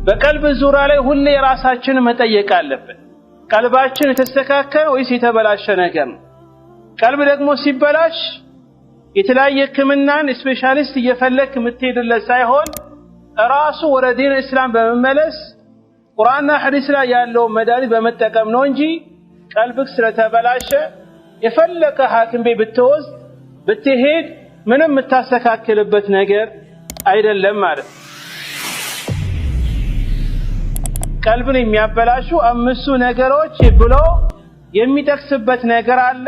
በቀልብ ዙሪያ ላይ ሁሌ ራሳችንን መጠየቅ አለብን። ቀልባችን የተስተካከለ ወይስ የተበላሸ ነገር ነው? ቀልብ ደግሞ ሲበላሽ የተለያየ ሕክምናን ስፔሻሊስት እየፈለክ የምትሄድለት ሳይሆን ራሱ ወደ ዲን እስላም በመመለስ ቁርአንና ሐዲስ ላይ ያለው መድኃኒት በመጠቀም ነው እንጂ ቀልብክ ስለተበላሸ የፈለከ ሐኪም ቤት ብትወስድ ብትሄድ ምንም የምታስተካክልበት ነገር አይደለም ማለት። ቀልብን የሚያበላሹ አምስቱ ነገሮች ብሎ የሚጠቅስበት ነገር አለ።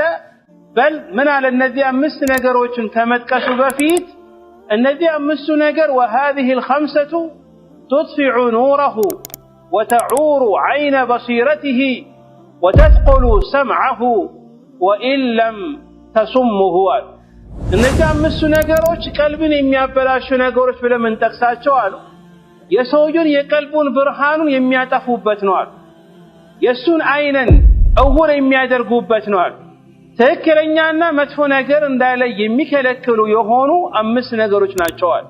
በል ምን አለ እነዚህ አምስት ነገሮችን ከመጥቀሱ በፊት እነዚህ አምስቱ ነገር وهذه الخمسة تطفئ نوره وتعور عين بصيرته وتثقل سمعه وإن لم تصمه እነዚህ አምስቱ ነገሮች ቀልብን የሚያበላሹ ነገሮች ብለን እንጠቅሳቸው አሉ። የሰውየውን የቀልቡን ብርሃኑን የሚያጠፉበት ነው አሉ። የሱን አይነን እውር የሚያደርጉበት ነው አሉ። ትክክለኛና መጥፎ ነገር እንዳይለይ የሚከለክሉ የሆኑ አምስት ነገሮች ናቸው አሉ።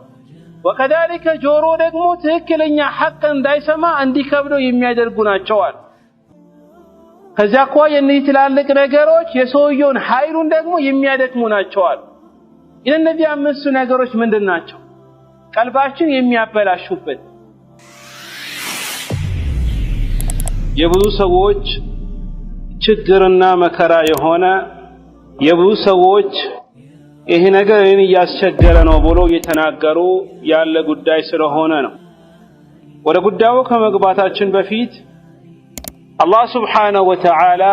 ወከዛሊከ ጆሮ ደግሞ ትክክለኛ ሐቅ እንዳይሰማ እንዲከብደው የሚያደርጉ ናቸው አሉ። ከዚያ እኮ የእነዚህ ትላልቅ ነገሮች የሰውየውን ኃይሉን ደግሞ የሚያደክሙ ናቸው አሉ። እነዚህ አምስቱ ነገሮች ምንድን ናቸው? ቀልባችን የሚያበላሹበት የብዙ ሰዎች ችግርና መከራ የሆነ የብዙ ሰዎች ይሄ ነገር እኔን እያስቸገረ ነው ብሎ እየተናገሩ ያለ ጉዳይ ስለሆነ ነው። ወደ ጉዳዩ ከመግባታችን በፊት አላህ ሱብሓነሁ ወተዓላ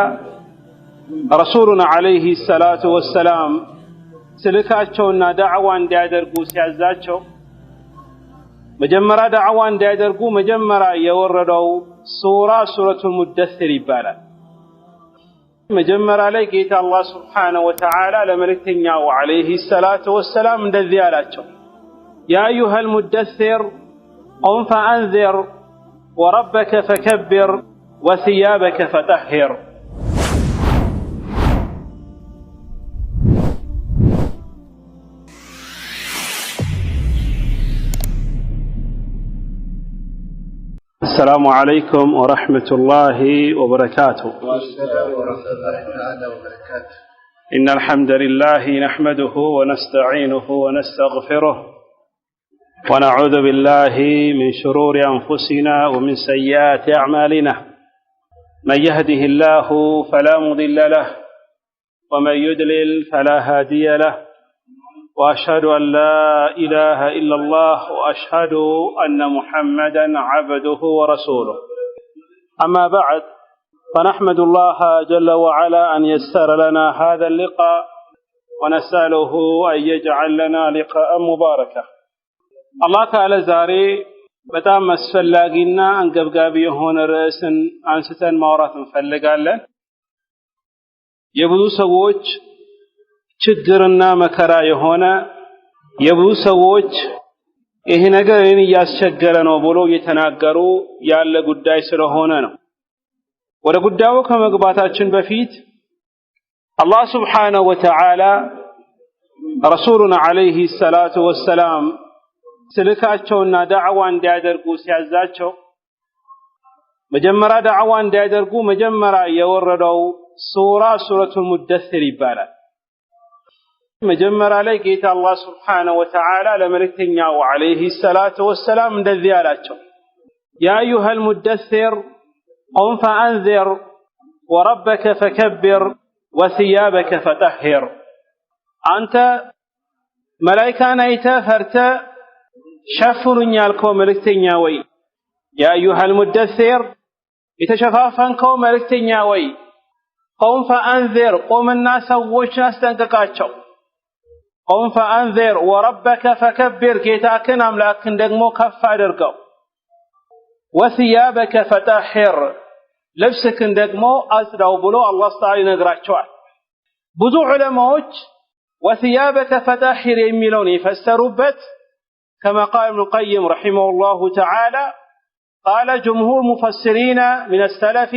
ረሱሉና ዐለይሂ ሰላቱ ወሰላም ስልካቸውና ዳዕዋ እንዲያደርጉ ሲያዛቸው መጀመሪያ ዳዕዋ እንዲያደርጉ መጀመሪያ የወረደው ሱረቱል ሙደሲር ይባላል። መጀመሪያ ላይ ጌታ አላህ ሱብሓነሁ ወተዓላ ለመልእክተኛው ዐለይሂ ሰላቱ ወሰላም እንደዚህ አላቸው፣ ያ አዩሀል ሙደሲር ቁም ፈአንዚር ወረበከ ፈከብር ወሲያበከ ፈጠሂር። السلام عليكم ورحمة الله وبركاته. والسلام ورحمة الله وبركاته. إن الحمد لله نحمده ونستعينه ونستغفره ونعوذ بالله من شرور أنفسنا ومن سيئات أعمالنا. من يهده الله فلا مضل له ومن يضلل فلا هادي له وأشهد أن لا إله إلا الله وأشهد أن محمدا عبده ورسوله. أما بعد فنحمد الله جل وعلا أن يسر لنا هذا اللقاء ونسأله أن يجعل لنا لقاء مباركا. الله تعالى زاري በጣም አስፈላጊና አንገብጋቢ የሆነ ርዕስን አንስተን ማውራት እንፈልጋለን። የብዙ ሰዎች ችግርና መከራ የሆነ የብዙ ሰዎች ይሄ ነገር እኔን እያስቸገረ ነው ብሎ እየተናገሩ ያለ ጉዳይ ስለሆነ ነው። ወደ ጉዳዩ ከመግባታችን በፊት አላህ ሱብሓነሁ ወተዓላ ረሱሉና ዐለይሂ ሰላቱ ወሰላም ስልካቸውና ዳዕዋ እንዲያደርጉ ሲያዛቸው መጀመሪያ ዳዕዋ እንዲያደርጉ መጀመሪያ የወረደው ሱረቱል ሙደሲር ይባላል። መጀመሪያ ላይ ጌታ አላህ ሱብሓነሁ ወተዓላ ለመልእክተኛው ዐለይሂ ሰላቱ ወሰላም እንደዚህ አላቸው፣ ያ አዩሀል ሙደሲር ቁም ፈአንዚር ወረበከ ፈከብር ወሲያበከ ፈጠሂር። አንተ መላኢካን አይተህ ፈርተህ ሸፍኑኝ ያልከው መልእክተኛ ወይ፣ ያ አዩሀል ሙደሲር የተሸፋፈንከው መልእክተኛ ወይ፣ ቁም ፈአንዚር ቁምና ሰዎችን አስጠንቅቃቸው፣ ቁም ፈአንዚር ወረበከ ፈከብር ጌታክን አምላክን ደግሞ ከፍ አድርገው፣ ወሲያበከ ፈጠሂር ልብስክን ደግሞ አጽዳው ብሎ አላህ ተዓላ ይነግራቸዋል። ብዙ ዑለማዎች ወሲያበከ ፈጠሂር የሚለውን የፈሰሩበት كما قال ابن القيم رحمه الله تعالى قال جمهور مفسرين من السلف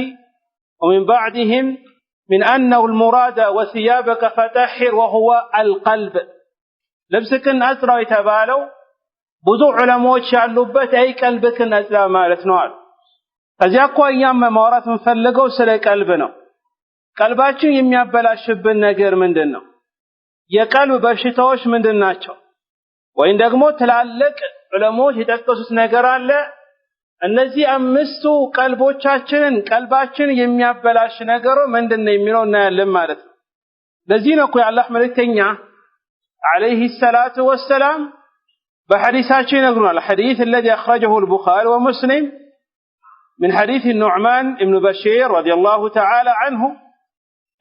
ومن بعدهم من أنه المراد وثيابك فطهر وهو القلب لبسكن أسرى يتبالوا ብዙ ዑለማዎች ያሉበት አይ ቀልብክን አጽዳ ማለት ነው አሉ። ከዚያ አኳያም ማውራት የምንፈልገው ስለ ቀልብ ነው። ቀልባችን የሚያበላሽብን ነገር ምንድነው? የቀልብ በሽታዎች ምንድናቸው? ወይም ደግሞ ትላልቅ ዑለማዎች የጠቀሱት ነገር አለ። እነዚህ አምስቱ ቀልባችን የሚያበላሽ ነገሩ ምንድነው የሚለው እናያለን ማለት ነው። ለዚህ ነው የአላህ መልእክተኛ عليه الصلاة والسلام بحديثاته يقولون الحديث الذي أخرجه البخاري ومسلم من حديث النعمان بن بشير رضي الله تعالى عنه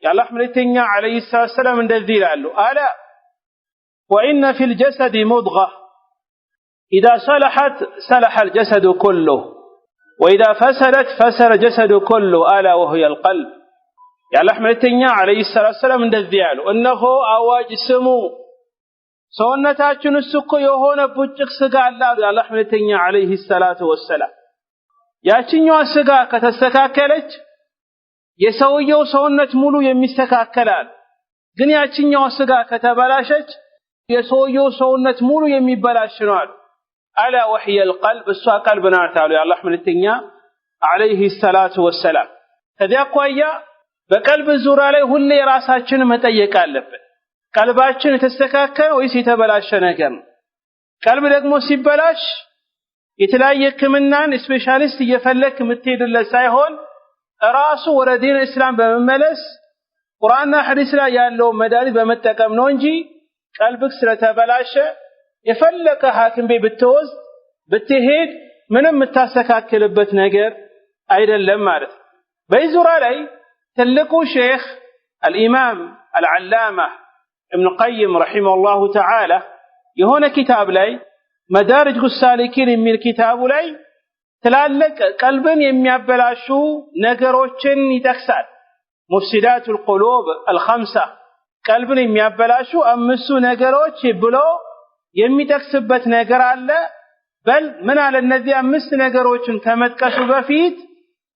يا الله ملتنيا عليه الصلاة والسلام من الذي له ألا وإن في الجسد مضغة إذا صلحت صلح الجسد كله وإذا فسدت فسد الجسد كله ألا وهي القلب يا الله ملتنيا عليه الصلاة والسلام من الذي له إنه أواج سمو ሰውነታችን እኮ የሆነ ቡጭቅ ስጋ አለ አላህ መልእክተኛ عليه الصلاه والسلام ያቺኛው ስጋ ከተስተካከለች የሰውየው ሰውነት ሙሉ የሚስተካከላል ግን ያቺኛው ስጋ ከተበላሸች የሰውየው ሰውነት ሙሉ የሚበላሽ ነው አላ وحي القلب እሷ ቀልብ ናት አሉ አላህ መልእክተኛ عليه الصلاه والسلام ከዚያ ቆያ በቀልብ ዙሪያ ላይ ሁሌ ራሳችን መጠየቅ አለብን ቀልባችን የተስተካከለ ወይስ የተበላሸ ነገር ነው? ቀልብ ደግሞ ሲበላሽ የተለያየ ህክምናን ስፔሻሊስት እየፈለክ የምትሄድለት ሳይሆን ራሱ ወደ ዲን እስላም በመመለስ ቁርአንና ሐዲስ ላይ ያለው መድኃኒት በመጠቀም ነው እንጂ ቀልብክ ስለተበላሸ የፈለከ ሐኪም ቤት ብትሄድ ምንም የምታስተካክልበት ነገር አይደለም ማለት ነው። በዚህ ዙሪያ ላይ ትልቁ ሼኽ الإمام العلامة ابن القيم رحمه الله تعالى يهونا كتاب لي مدارج السالكين من كتاب لي تلالك قلبا يميابلاشو نغروچن يتكسال مفسدات القلوب الخمسة قلبا يميابلاشو امسو نغروچ بلو يميتكسبت ነገር አለ بل من على النذي امس نغروچن ከመጥቀሱ በፊት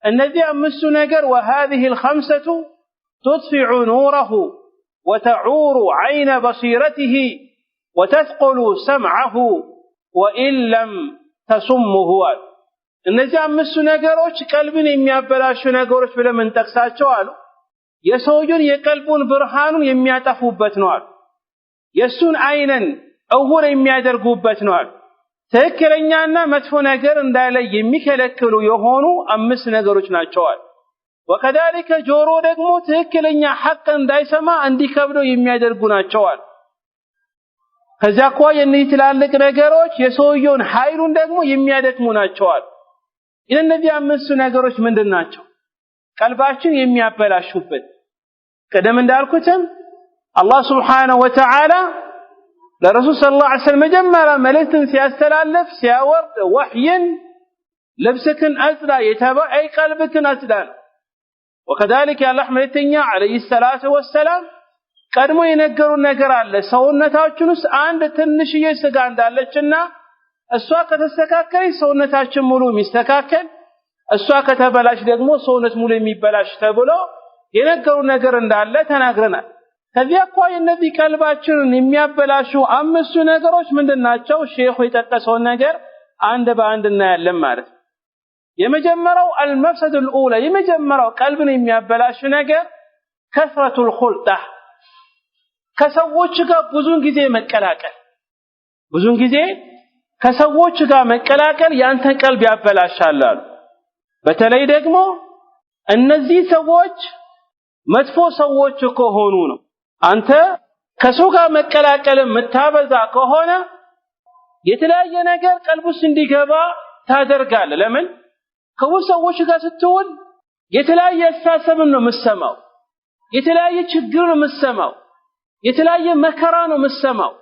እነዚህ አምስቱ ነገር وهذه الخمسة تطفئ نوره وتعور عين بصيرته وتثقل سمعه وإن لم تسمه እነዚህ አምስቱ ነገሮች ቀልብን የሚያበላሹ ነገሮች ብለን እንጠቅሳቸው አሉ የሰውየውን የቀልቡን ብርሃኑን የሚያጠፉበት ነው አሉ የሱን አይነን እውር የሚያደርጉበት ነው አሉ ትክክለኛና መጥፎ ነገር እንዳይለይ የሚከለክሉ የሆኑ አምስት ነገሮች ናቸው አሉ وكذلك ጆሮ ደግሞ ትክክለኛ ሐቅ እንዳይሰማ እንዲከብደው የሚያደርጉ ናቸው አሉ ከዚያ እኮ የነዚህ ትላልቅ ነገሮች የሰውየውን ኃይሉን ደግሞ የሚያደክሙ ናቸው አሉ እነዚህ አምስቱ ነገሮች ምንድናቸው ቀልባችን የሚያበላሹበት ቀደም እንዳልኩትም አላህ Subhanahu Wa Ta'ala ለረሱል ሰለላሁ ዐለይሂ ወሰለም መጀመሪያ መልእክትን ሲያስተላልፍ ሲያወርድ ወህይን ልብስክን አጽዳ የተባይ ቀልብክን አጽዳ وكذلك الله መልእክተኛ عليه الصلاه والسلام ቀድሞ የነገሩን ነገር አለ ሰውነታችን ውስጥ አንድ ትንሽዬ ስጋ እንዳለችና እሷ ከተስተካከለች ሰውነታችን ሙሉ የሚስተካከል እሷ ከተበላሽ ደግሞ ሰውነት ሙሉ የሚበላሽ ተብሎ የነገሩን ነገር እንዳለ ተናግረናል ከዚያ አኳያ እነዚህ ቀልባችንን የሚያበላሹ አምስቱ ነገሮች ምንድናቸው ሼኹ የጠቀሰው ነገር አንድ በአንድ እናያለን ማለት ነው የመጀመሪያው المفسد الاولى የመጀመሪያው ቀልብን የሚያበላሽ ነገር كثرة الخلطة ከሰዎች ጋር ብዙን ጊዜ ከሰዎች ጋር መቀላቀል ያንተን ቀልብ ያበላሻል አሉ በተለይ ደግሞ እነዚህ ሰዎች መጥፎ ሰዎች ከሆኑ ነው አንተ ከሰው ጋር መቀላቀል መታበዛ ከሆነ የተለያየ ነገር ቀልብስ እንዲገባ ታደርጋለህ ለምን ከሰዎች ጋር ስትሆን የተለያየ አስተሳሰብን ነው የምትሰማው የተለያየ ችግር ነው የምትሰማው የተለያየ መከራ ነው የምትሰማው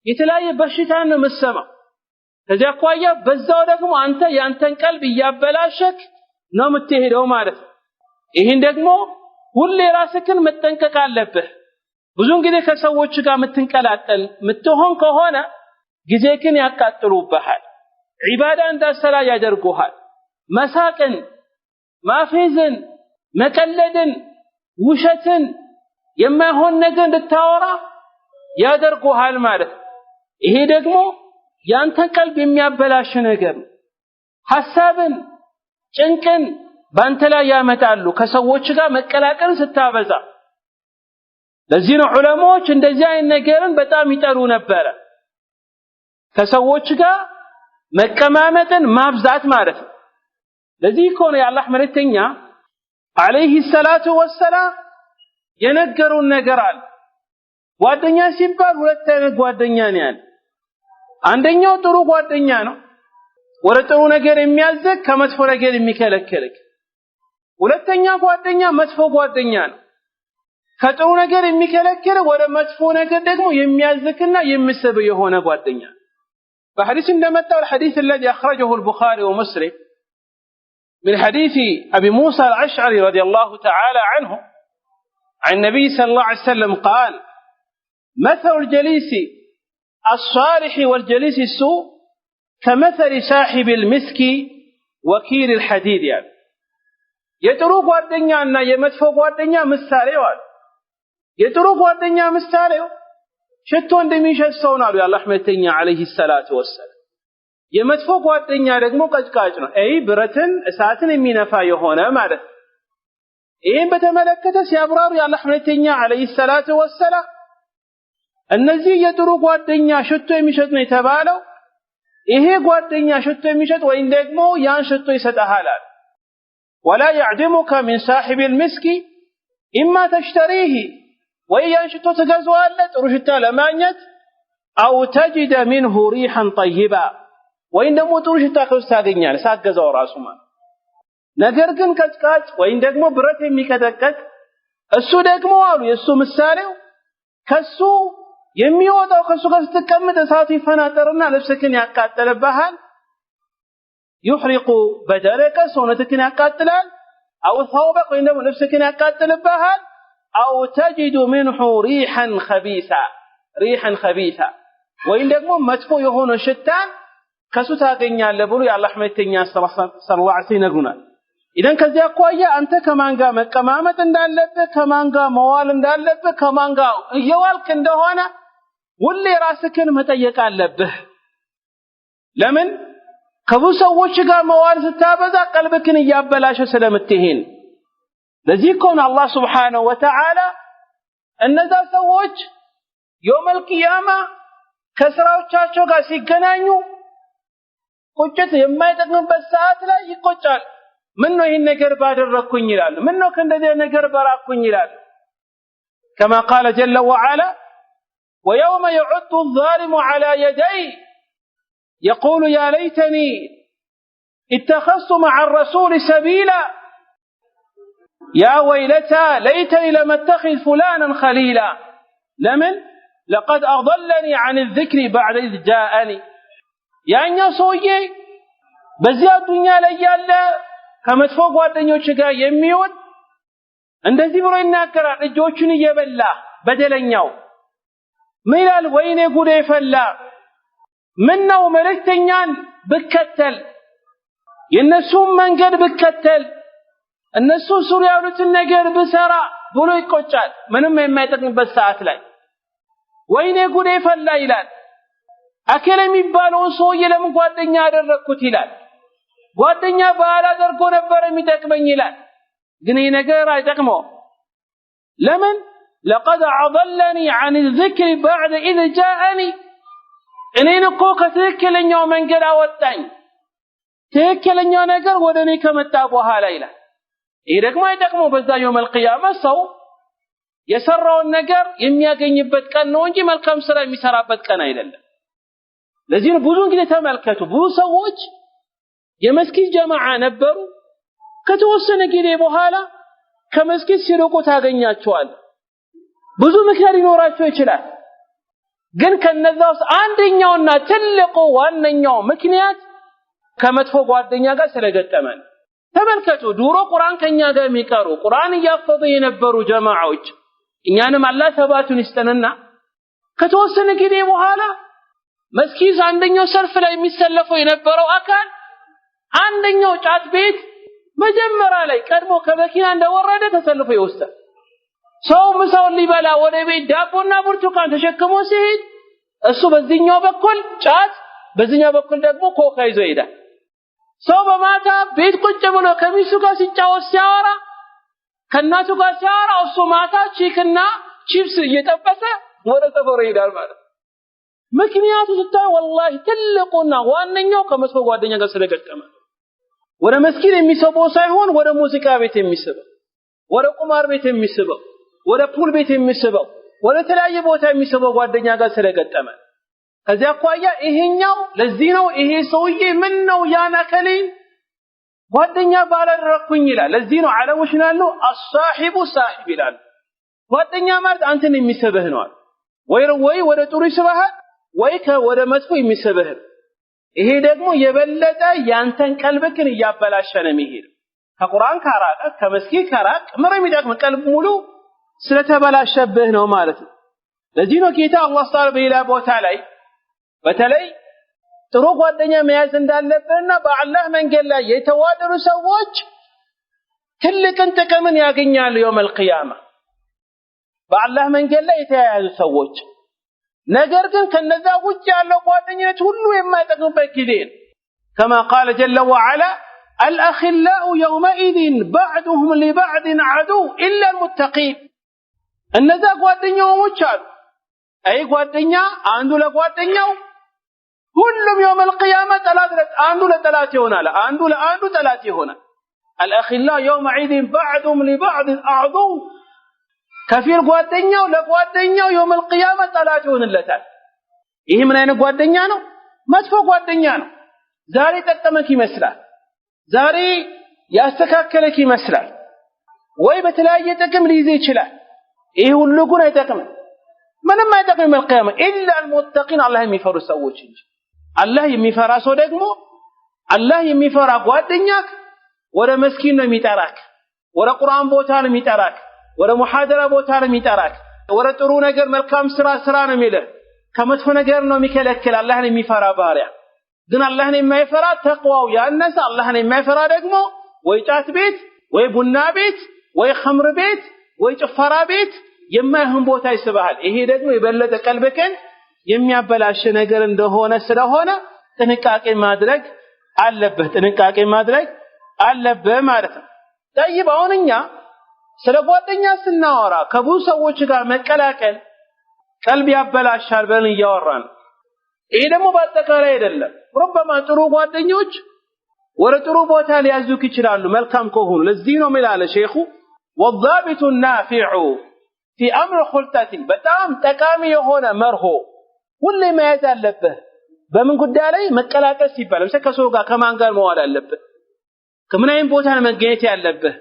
የተለያየ በሽታ ነው የምትሰማው ከዚያ አኳያ በዛው ደግሞ አንተ ያንተን ቀልብ ያበላሸክ ነው የምትሄደው ማለት ነው ይሄን ደግሞ ሁሌ ራስህን መጠንቀቅ አለብህ ብዙን ጊዜ ከሰዎች ጋር የምትንቀላቀል ምትሆን ከሆነ ጊዜህን ያቃጥሉብሃል ዒባዳ እንዳሰላ ያደርጉሃል መሳቅን ማፌዝን መቀለድን ውሸትን የማይሆን ነገር እንድታወራ ያደርጉሃል ማለት ይሄ ደግሞ ያንተን ቀልብ የሚያበላሽ ነገር ሐሳብን ጭንቅን ባንተ ላይ ያመጣሉ ከሰዎች ጋር መቀላቀል ስታበዛ ለዚህ ነው ዑለማዎች እንደዚህ አይነት ነገርን በጣም ይጠሩ ነበር ከሰዎች ጋር መቀማመጥን ማብዛት ማለት ነው ለዚህ እኮ ነው የአላህ መልእክተኛ አለይሂ ሰላቱ ወሰላም የነገሩን ነገር አለ ጓደኛ ሲባል ሁለት አይነት ጓደኛ ነው ያለ አንደኛው ጥሩ ጓደኛ ነው ወደ ጥሩ ነገር የሚያዘክ ከመጥፎ ነገር የሚከለክልክ ሁለተኛ ጓደኛ መጥፎ ጓደኛ ነው ከጥሩ ነገር የሚከለክል ወደ መጥፎ ነገር ደግሞ የሚያዘክና የሚስብ የሆነ ጓደኛ በሐዲስ እንደመጣው الحديث الذي اخرجه البخاري ومسلم من حديث ابي موسى الاشعري رضي الله تعالى عنه عن النبي صلى الله عليه وسلم قال مثل الجليس الصالح والجليس السوء كمثل صاحب المسك وكيل الحديد يعني የጥሩ ጓደኛና የመጥፎ ጓደኛ ምሳሌው አለ የጥሩ ጓደኛ ምሳሌው ሽቶ እንደሚሸሰው ነው ያላህ መልእክተኛ አለይሂ ሰላቱ ወሰለም የመጥፎ ጓደኛ ደግሞ ቀጭቃጭ ነው ብረትን እሳትን የሚነፋ የሆነ ማለት ይሄን በተመለከተ ሲያብራሩ ያላህ መልእክተኛ አለይሂ ሰላቱ ወሰለም እነዚህ የጥሩ ጓደኛ ሽቶ የሚሸጥ ነው የተባለው ይሄ ጓደኛ ሽቶ የሚሸጥ ወይም ደግሞ ያን ሽቶ ይሰጣል ولا يعدمك من صاحب المسك اما تشتريه ويان ሽቶ ትገዛዋለህ ጥሩ ሽታ ለማግኘት او تجد منه ريحا طيبا ወይም ደግሞ ጥሩ ሽታ ከውስጥ ታገኛለህ ሳትገዛው ራሱ ማለት ነገር ግን ቀጭቃጭ ወይም ደግሞ ብረት የሚቀጠቀጥ እሱ ደግሞ አሉ የሱ ምሳሌው ከሱ የሚወጣው ከሱ ጋር ስትቀመጥ እሳቱ ይፈናጠርና ልብስክን ያቃጥልብሃል يحرق بدنك ሰውነትክን ያቃጥላል او ثوبك ወይም ደግሞ ልብስክን ያቃጥልብሃል او تجد منه ريحا خبيثا ወይም ደግሞ መጥፎ የሆነ ሽታን ከሱ ታገኛለህ ብሎ የአላህ መልእክተኛ ሰለላሁ ዐለይሂ ወሰለም ይነግሩናል ኢደን ከዚያ አኳያ አንተ ከማን ጋር መቀማመጥ እንዳለብህ ከማን ጋር መዋል እንዳለብህ ከማን ጋር እየዋልክ እንደሆነ ሁሌ ራስህን መጠየቅ አለብህ ለምን ከብዙ ሰዎች ጋር መዋል ስታበዛ ቀልብህን እያበላሸ ስለምትሄን ለዚህ እኮ ነው አላህ Subhanahu Wa Ta'ala እነዛ ሰዎች የውመል ቂያማ ከስራዎቻቸው ጋር ሲገናኙ ቁጭት የማይጠቅምበት ሰዓት ላይ ይቆጫል ምን ነው ይሄን ነገር ባደረኩኝ ይላል ምን ነው ከእንደዚህ ነገር በራኩኝ ይላል كما قال جل وعلا ويوم يعض الظالم على يديه يقول يا ليتني اتخذت مع الرسول سبيلا يا ويلتى ليتني لم اتخذ فلانا خليلا لمن لقد أضلني عن الذكر بعد إذ جاءني ያኛ ሰውዬ በዚያ ዱንያ ላይ ያለ ከመጥፎ ጓደኞች ጋር የሚሆን እንደዚህ ብሎ ይናገራል እጆቹን እየበላ በደለኛው ምን ይላል ወይኔ ጉዴ ፈላ ምን ነው መልእክተኛን ብከተል የነሱን መንገድ ብከተል እነሱ ሱሪያ ያሉትን ነገር ብሰራ ብሎ ይቆጫል ምንም የማይጠቅምበት ሰዓት ላይ ወይኔ ጉዴ ፈላ ይላል አከለ የሚባለው ሰውዬ ለምን ጓደኛ አደረኩት ይላል ጓደኛ ባላደርጎ ነበር የሚጠቅመኝ ይላል ግን ይሄ ነገር አይጠቅመው ለምን لقد أضلني عن الذكر بعد إذ جاءني እኔን እኮ ከትክክለኛው መንገድ አወጣኝ ትክክለኛው ነገር ወደኔ ከመጣ በኋላ ይላል ይሄ ደግሞ አይጠቅመው በዛ የውመል ቂያማ ሰው የሰራውን ነገር የሚያገኝበት ቀን ነው እንጂ መልካም ስራ የሚሰራበት ቀን አይደለም ለዚህ ነው ብዙ እንግዲህ ተመልከቱ ብዙ ሰዎች የመስጊድ ጀማዓ ነበሩ ከተወሰነ ጊዜ በኋላ ከመስጊድ ሲርቁ ታገኛቸዋል ብዙ ምክንያት ሊኖራቸው ይችላል ግን ከነዛው አንደኛውና ትልቁ ዋነኛው ምክንያት ከመጥፎ ጓደኛ ጋር ስለገጠመን ተመልከቱ ዱሮ ቁርአን ከኛ ጋር የሚቀሩ ቁርአን ያፈዙ የነበሩ ጀማዓዎች እኛንም አላህ ተባቱን ይስጠንና ከተወሰነ ጊዜ በኋላ መስጊድ አንደኛው ሰርፍ ላይ የሚሰለፈው የነበረው አካል አንደኛው ጫት ቤት መጀመሪያ ላይ ቀድሞ ከመኪና እንደወረደ ተሰልፎ ይወስዳል ሰው ምሳውን ሊበላ ወደ ቤት ዳቦና ብርቱካን ተሸክሞ ሲሄድ እሱ በዚህኛው በኩል ጫት በዚህኛው በኩል ደግሞ ኮካ ይዞ ይሄዳል። ሰው በማታ ቤት ቁጭ ብሎ ከሚስቱ ጋር ሲጫወት ሲያወራ ከእናቱ ጋር ሲያወራ እሱ ማታ ቺክና ቺፕስ እየጠበሰ ወደ ሰፈሩ ይሄዳል ማለት። ምክንያቱ ስታይ ወላሂ ትልቁና ዋነኛው ከመጥፎ ጓደኛ ጋር ስለገጠመ ወደ መስጊድ የሚስበው ሳይሆን ወደ ሙዚቃ ቤት የሚስበው፣ ወደ ቁማር ቤት የሚስበው፣ ወደ ፑል ቤት የሚስበው፣ ወደ ተለያየ ቦታ የሚስበው ጓደኛ ጋር ስለገጠመ ከዚያ አኳያ ይሄኛው ለዚህ ነው ይሄ ሰውዬ ምን ነው ያናከለኝ ጓደኛ ባላደረኩኝ ይላል። ለዚህ ነው ዓለሞች ናለው አሳሂቡ ሳሂብ ይላል። ጓደኛ ማለት አንተን የሚስብህ ነው ወይ ወደ ጥሩ ይስብሃል ወይ ወደ መጥፎ የሚስብህ። ይሄ ደግሞ የበለጠ ያንተን ቀልብክን እያበላሸ ነው የሚሄድ። ከቁርአን ካራቀ ከመስጊድ ካራቀ ምንም ይጠቅም ቀልብ ሙሉ ስለተበላሸብህ ነው ማለት ነው። ለዚህ ነው ጌታ አላህ ተዓላ በሌላ ቦታ ላይ በተለይ ጥሩ ጓደኛ መያዝ እንዳለብንና በአላህ መንገድ ላይ የተዋደሩ ሰዎች ትልቅን ጥቅምን ያገኛሉ የውመል ቂያማ በአላህ መንገድ ላይ የተያያዙ ሰዎች። ነገር ግን ከነዛ ውጭ ያለው ጓደኝነት ሁሉ የማይጠቅምበት ጊዜ ነው። كما قال جل وعلا الأخلاء يومئذ بعضهم لبعض عدو إلا المتقين እነዛ ጓደኛዎች አሉ አይ ጓደኛ አንዱ ለጓደኛው ሁሉም የውመል ቂያማ ጠላት አንዱ ለጠላት ይሆናል አንዱ ለአንዱ ጠላት ይሆናል። الأخلاء يومئذ بعضهم لبعض عدو ከፊል ጓደኛው ለጓደኛው የውመል ቂያማ ጠላት ይሆንለታል። ይሄ ምን አይነት ጓደኛ ነው? መጥፎ ጓደኛ ነው። ዛሬ ጠቀመክ ይመስላል፣ ዛሬ ያስተካከለክ ይመስላል፣ ወይ በተለያየ ጥቅም ሊይዝ ይችላል። ይሄ ሁሉ ግን አይጠቅምም፣ ምንም አይጠቅምም የውመል ቂያማ ኢላ المتقين አላህ የሚፈሩ ሰዎች እንጂ። አላህ የሚፈራ ሰው ደግሞ አላህ የሚፈራ ጓደኛክ ወደ መስጊድ ነው የሚጠራክ፣ ወደ ቁርአን ቦታ ነው የሚጠራክ፣ ወደ ሙሐደራ ቦታ ነው የሚጠራክ፣ ወደ ጥሩ ነገር መልካም ስራ ነው የሚልህ፣ ከመጥፎ ነገር ነው የሚከለክል። አላህን የሚፈራ ባሪያ ግን አላህን የማይፈራ ተቅዋው ያነሰ አላህን የማይፈራ ደግሞ ወይ ጫት ቤት ወይ ቡና ቤት ወይ ኸምር ቤት ወይ ጭፈራ ቤት የማይሆን ቦታ ይስብሃል። ይሄ ደግሞ የበለጠ ቀልብህን የሚያበላሽ ነገር እንደሆነ ስለሆነ ጥንቃቄ ማድረግ አለብህ ማለት ነው። ጠይብ አሁንኛ ስለ ጓደኛ ስናወራ ከብዙ ሰዎች ጋር መቀላቀል ቀልብ ያበላሻል ብለን እያወራን ይሄ ደግሞ በአጠቃላይ አይደለም። ረበማ ጥሩ ጓደኞች ወደ ጥሩ ቦታ ሊያዙክ ይችላሉ መልካም ከሆኑ። ለዚህ ነው ምላለ ሼኹ والضابط النافع في امر خلطتي በጣም ጠቃሚ የሆነ መርሆ ሁሌ መያዝ አለብህ። በምን ጉዳይ ላይ መቀላቀል ሲባል ለምሳሌ ከሰው ጋር ከማን ጋር መዋል አለብህ፣ ከምን አይነት ቦታ መገኘት ያለብህ፣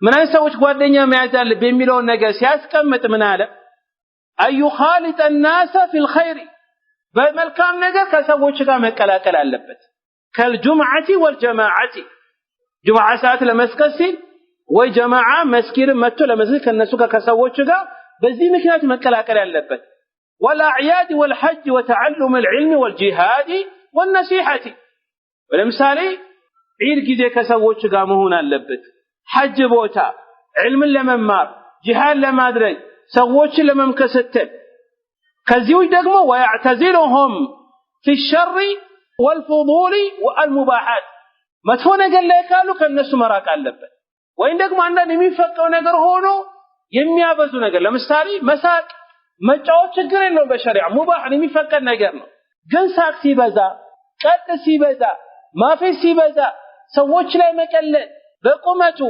ምን አይነት ሰዎች ጓደኛ መያዝ አለብህ የሚለውን ነገር ሲያስቀምጥ ምን አለ አዩ خالط الناس في الخير በመልካም ነገር ከሰዎች ጋር መቀላቀል አለበት። ከልጁምዓቲ ወልጀማዓቲ ጁምዓ ሰዓት ለመስገድ ሲል ወይ ጀማዓ መስጊድ መጥቶ ለመስጊድ ከነሱ ጋር ከሰዎች ጋር በዚህ ምክንያት መቀላቀል ያለበት። والأعياد والحج وتعلم العلم والجهاد والنصيحة ለምሳሌ ዒድ ጊዜ ከሰዎች ጋር መሆን አለበት። ሐጅ ቦታ ዒልምን ለመማር ጂሃድ ለማድረግ ሰዎችን ለመምከሰተል። ከዚሁ ደግሞ ويعتزلهم في الشر والفضول والمباحات መጥፎ ነገር ላይ ካሉ ከነሱ መራቅ አለበት። ወይም ደግሞ አንዳንድ የሚፈቀው ነገር ሆኖ የሚያበዙ ነገር ለምሳሌ መሳቅ መጫወት ችግር የለውም በሸሪዓ ሙባህ የሚፈቀድ ነገር ነው። ግን ሳቅ ሲበዛ ቀጥ ሲበዛ ማፌዝ ሲበዛ ሰዎች ላይ መቀለድ በቁመቱ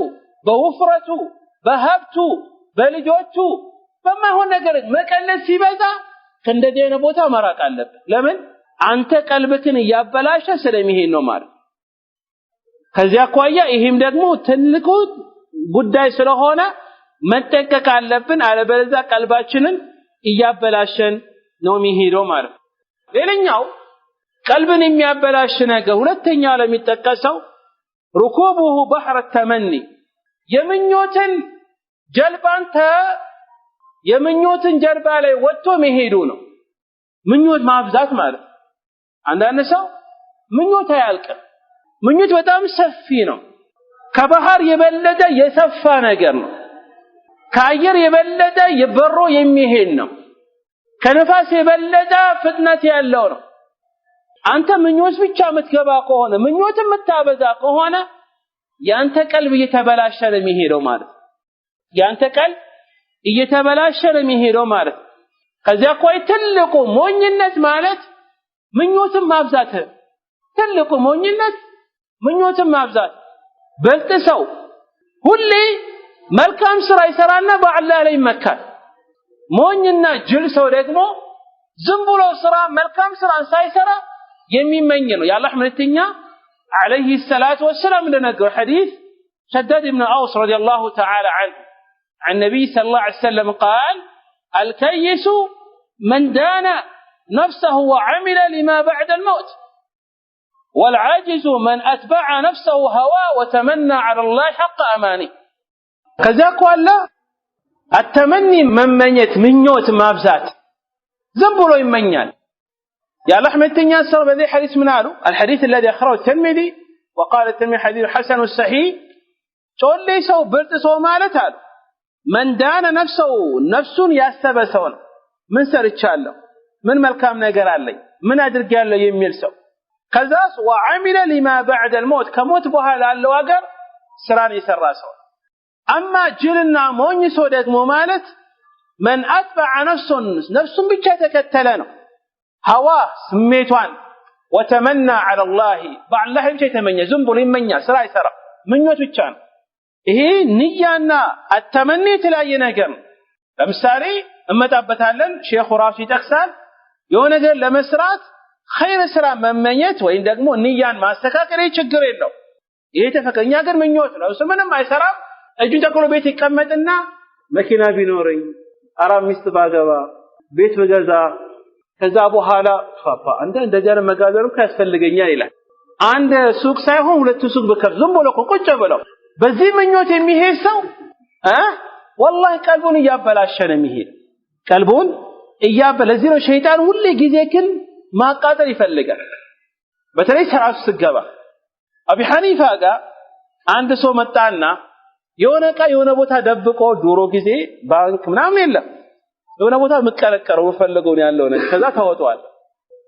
በውፍረቱ በሀብቱ በልጆቹ በማይሆን ነገር መቀለድ ሲበዛ ከእንደዚህ አይነት ቦታ መራቅ አለበት። ለምን አንተ ቀልብህን እያበላሸ ስለሚሄድ ነው ማለት። ከዚያ አኳያ ይሄም ደግሞ ትልቁ ጉዳይ ስለሆነ መጠንቀቅ አለብን። አለበለዚያ ቀልባችንን እያበላሸን ነው የሚሄደው ማለት። ሌላኛው ቀልብን የሚያበላሽ ነገር ሁለተኛው ለሚጠቀሰው ركوبه بحر التمني የምኞትን ጀልባ ላይ ወጥቶ መሄዱ ነው። ምኞት ማብዛት ማለት አንዳንድ ሰው ምኞት አያልቅም። ምኞት በጣም ሰፊ ነው። ከባህር የበለጠ የሰፋ ነገር ነው። ከአየር የበለጠ የበሮ የሚሄድ ነው። ከነፋስ የበለጠ ፍጥነት ያለው ነው። አንተ ምኞት ብቻ የምትገባ ከሆነ ምኞት የምታበዛ ከሆነ ያንተ ቀልብ እየተበላሸ ነው የሚሄደው ማለት ያንተ ቀልብ እየተበላሸ ነው የሚሄደው ማለት ከዚያ ቆይ ትልቁ ሞኝነት ማለት ምኞትን ማብዛት ትልቁ ሞኝነት ምኞትን ማብዛት በልጥ ሰው ሁሌ መልካም ስራ ይሰራና በአላህ ላይ ይመካል ሞኝና ጅል ሰው ደግሞ ዝም ብሎ ስራ መልካም ስራ ሳይሰራ የሚመኝ ነው የአላህ መልእክተኛ عليه الصلاه والسلام እንደነገረው حديث شداد بن أوس رضي الله تعالى عنه عن النبي صلى الله عليه وسلم قال الكيس من دان نفسه وعمل لما بعد الموت والعاجز من أتبع نفسه هواه وتمنى على الله حق أمانه كذاك والله التمني ممنيت منيوت مابزات زنبلو يمنيان يا لحمة تنياسر بذي حديث منالو الحديث الذي أخرجه الترمذي وقال الترمذي حديث حسن الصحيح تقول لي سو برت سو مالتها من دان نفسه نفس يستبسون من سرتشالو من ملكام نجر علي من أدرك قال له يميل سو كذاس وعمل لما بعد الموت كموت بها لالو أجر سراني سراسو أما جلنا موني سودك ممالت من أتبع نفس بجاتك التلانو هوا سميتوان وتمنى على الله بعد الله بشيء تمنى زنبل يمنى سراي سرا من يوتوچان ይሄ ንያና አተመኒ የተለያየ ነገር ለምሳሌ እመጣበታለን ሼኹ ራሱ ይጠቅሳል የሆነ ነገር ለመስራት ኸይር ስራ መመኘት ወይም ደግሞ ንያን ማስተካከል ችግር የለው ይሄ ተፈቀኛ ግን ምኞት ነው እሱ ምንም አይሰራም እጁን ተቆሎ ቤት ይቀመጥና መኪና ቢኖርኝ አራት ሚስት ባገባ ቤት በገዛ ከዛ በኋላ ፋፋ እንደዚህ አይነት መጋዘኑ ያስፈልገኛል ይላል አንድ ሱቅ ሳይሆን ሁለት ሱቅ በከፍ ዝም ብሎ ቁጭ ብለው በዚህ ምኞት የሚሄድ ሰው والله ቀልቡን እያበላሸ ነው የሚሄድ ቀልቡን እያበለዚህ ነው ሸይጣን ሁሉ ጊዜ ግን ማቃጠል ይፈልጋል በተለይ ሰዓት ስገባ አቢ ሐኒፋ ጋር አንድ ሰው መጣና የሆነ ቦታ ደብቆ ዶሮ ጊዜ ባንክ ምናምን የለም የሆነ ቦታ መቀረቀረው ፈልገው ያለው ነገር ከዛ ታወጣዋል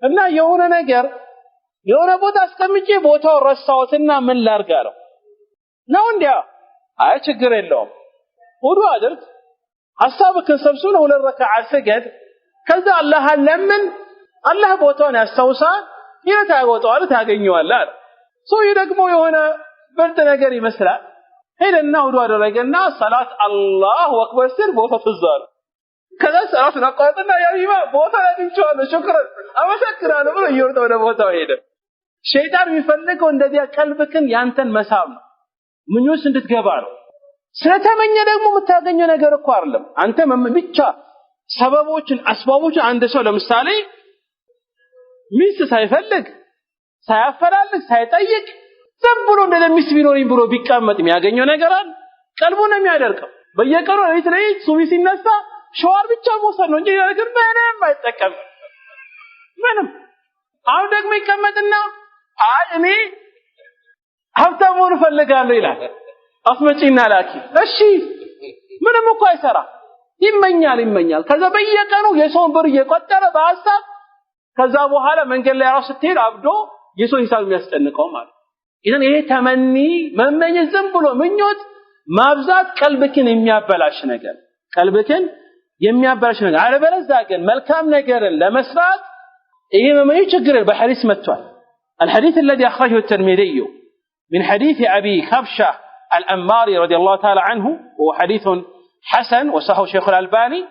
እና የሆነ ቦታ አስቀምጬ ቦታው ረሳውትና ምን ላርጋለው ነው እንዲያ አይ ችግር የለውም ወዱ አድርግ ሐሳብከ ሰብሱን ሁለት ረካዓ ሰገድ ከዛ አላህ ለምን አላህ ቦታውን ያስተውሳል ይታወጣዋል ታገኘዋለህ ሰው ደግሞ የሆነ ብርድ ነገር ይመስላል ሄደና ወዱ አደረገና ሰላት አላሁ አክበር ሲል ቦታው ተዛለ ከዛ ሰላት አቋርጥና ያሪማ ቦታ ያግኝቻለሁ ሽክራን አመሰግናለሁ ብሎ ይወርድ ወደ ቦታው ሄደ ሸይጣን የሚፈልገው እንደዚያ ቀልብክን ያንተን መሳብ ነው ምኞት እንድትገባ ነው ስለተመኘ ደግሞ የምታገኘው ነገር እኮ አይደለም አንተ ብቻ ሰበቦችን አስባቦችን አንድ ሰው ለምሳሌ ሚስት ሳይፈልግ ሳያፈላልግ ሳይጠይቅ ዝም ብሎ እንደሚስት ቢኖርኝ ብሎ ቢቀመጥ የሚያገኘው ነገር አለ ቀልቡን የሚያደርቀው በየቀኑ ላይ ሱቢ ሲነሳ ሻወር ብቻ መውሰድ ነው እንጂ ነገር ምንም አይጠቀም ምንም አሁን ደግሞ ይቀመጥና አይ እኔ ሀብታሙን ፈልጋለሁ ይላል አስመጪና ላኪ እሺ ምንም እኮ አይሰራ ይመኛል ከዛ በየቀኑ የሰውን ብር እየቆጠረ በሐሳብ ከዛ በኋላ መንገድ ላይ ራስ ስትሄድ አብዶ የሰው ሂሳብ የሚያስጨንቀው ማለት ይሄ ተመኒ መመኘት ዝም ብሎ ምኞት ማብዛት ቀልብክን የሚያበላሽ ነገር አለበለዚያ ግን መልካም ነገርን ለመስራት ይሄ መመኘት ችግር በሐዲስ መጥቷል الحديث الذي أخرجه الترمذي من حديث أبي خبشة الأنماري رضي الله تعالى عنه وهو حديث حسن وصححه شيخ الألباني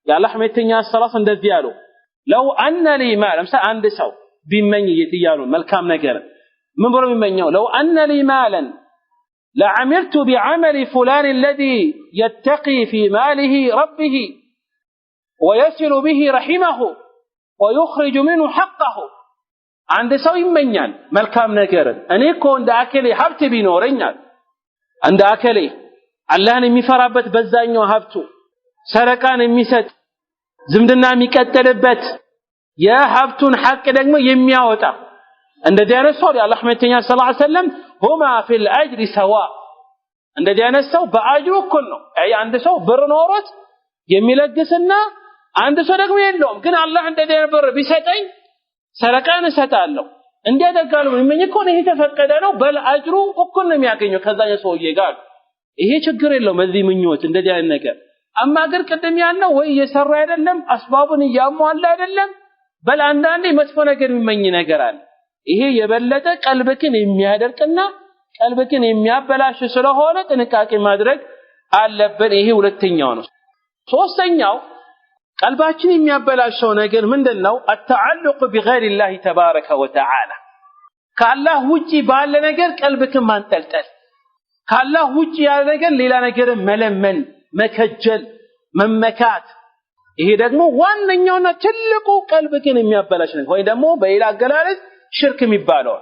يا الله حميتني الصلاة ديالو لو أن لي مال مثلا عند سو بمني يتيالو ملكام نجر من برا بمنيو لو أن لي مالا لعملت بعمل فلان الذي يتقي في ماله ربه ويصل به رحمه ويخرج منه حقه عند سو يمنيال ملكام نجر أنا كون داكلي حبت بينورينيال عند أكلي اللهن የሚፈራበት በዛኛው ሀብቱ ሰረቃን የሚሰጥ ዝምድና የሚቀጥልበት የሀብቱን ሐቅ ደግሞ የሚያወጣ እንደዚህ አይነት ሰው የአላህ መልእክተኛ ሰለላሁ ዐለይሂ ወሰለም هما في الاجر سواء እንደዚህ አይነት ሰው በአጅሩ እኩል ነው አይ አንድ ሰው ብር ኖሮት የሚለግስና አንድ ሰው ደግሞ የለውም ግን አላህ እንደዚህ አይነት ብር ቢሰጠኝ ሰረቃን እሰጣለሁ እንዲያደርጋሉ ምን እኮ ነው የተፈቀደ ነው በል አጅሩ እኩል ነው የሚያገኘው ከዛኛው ሰውዬ ጋር ይሄ ችግር የለውም በዚህ ምኞት እንደዚህ አይነት ነገር አማ ግን ቀደም ያለው ወይ እየሰራ አይደለም አስባቡን ያሟላ አይደለም በል አንዳንዴ መጥፎ ነገር የሚመኝ ነገር አለ ይሄ የበለጠ ቀልብክን የሚያደርቅና ቀልብክን የሚያበላሽ ስለሆነ ጥንቃቄ ማድረግ አለብን ይሄ ሁለተኛው ነው ሶስተኛው ቀልባችን የሚያበላሽው ነገር ምንድነው التعلق بغير الله تبارك وتعالى ከአላህ ውጪ ባለ ነገር ቀልብክን ማንጠልጠል ከአላህ ውጪ ያለ ነገር ሌላ ነገር መለመን መከጀል መመካት ይሄ ደግሞ ዋንኛውና ትልቁ ቀልብክን የሚያበላሽ ነው ወይ ደግሞ በሌላ አገላለጽ ሽርክ የሚባለው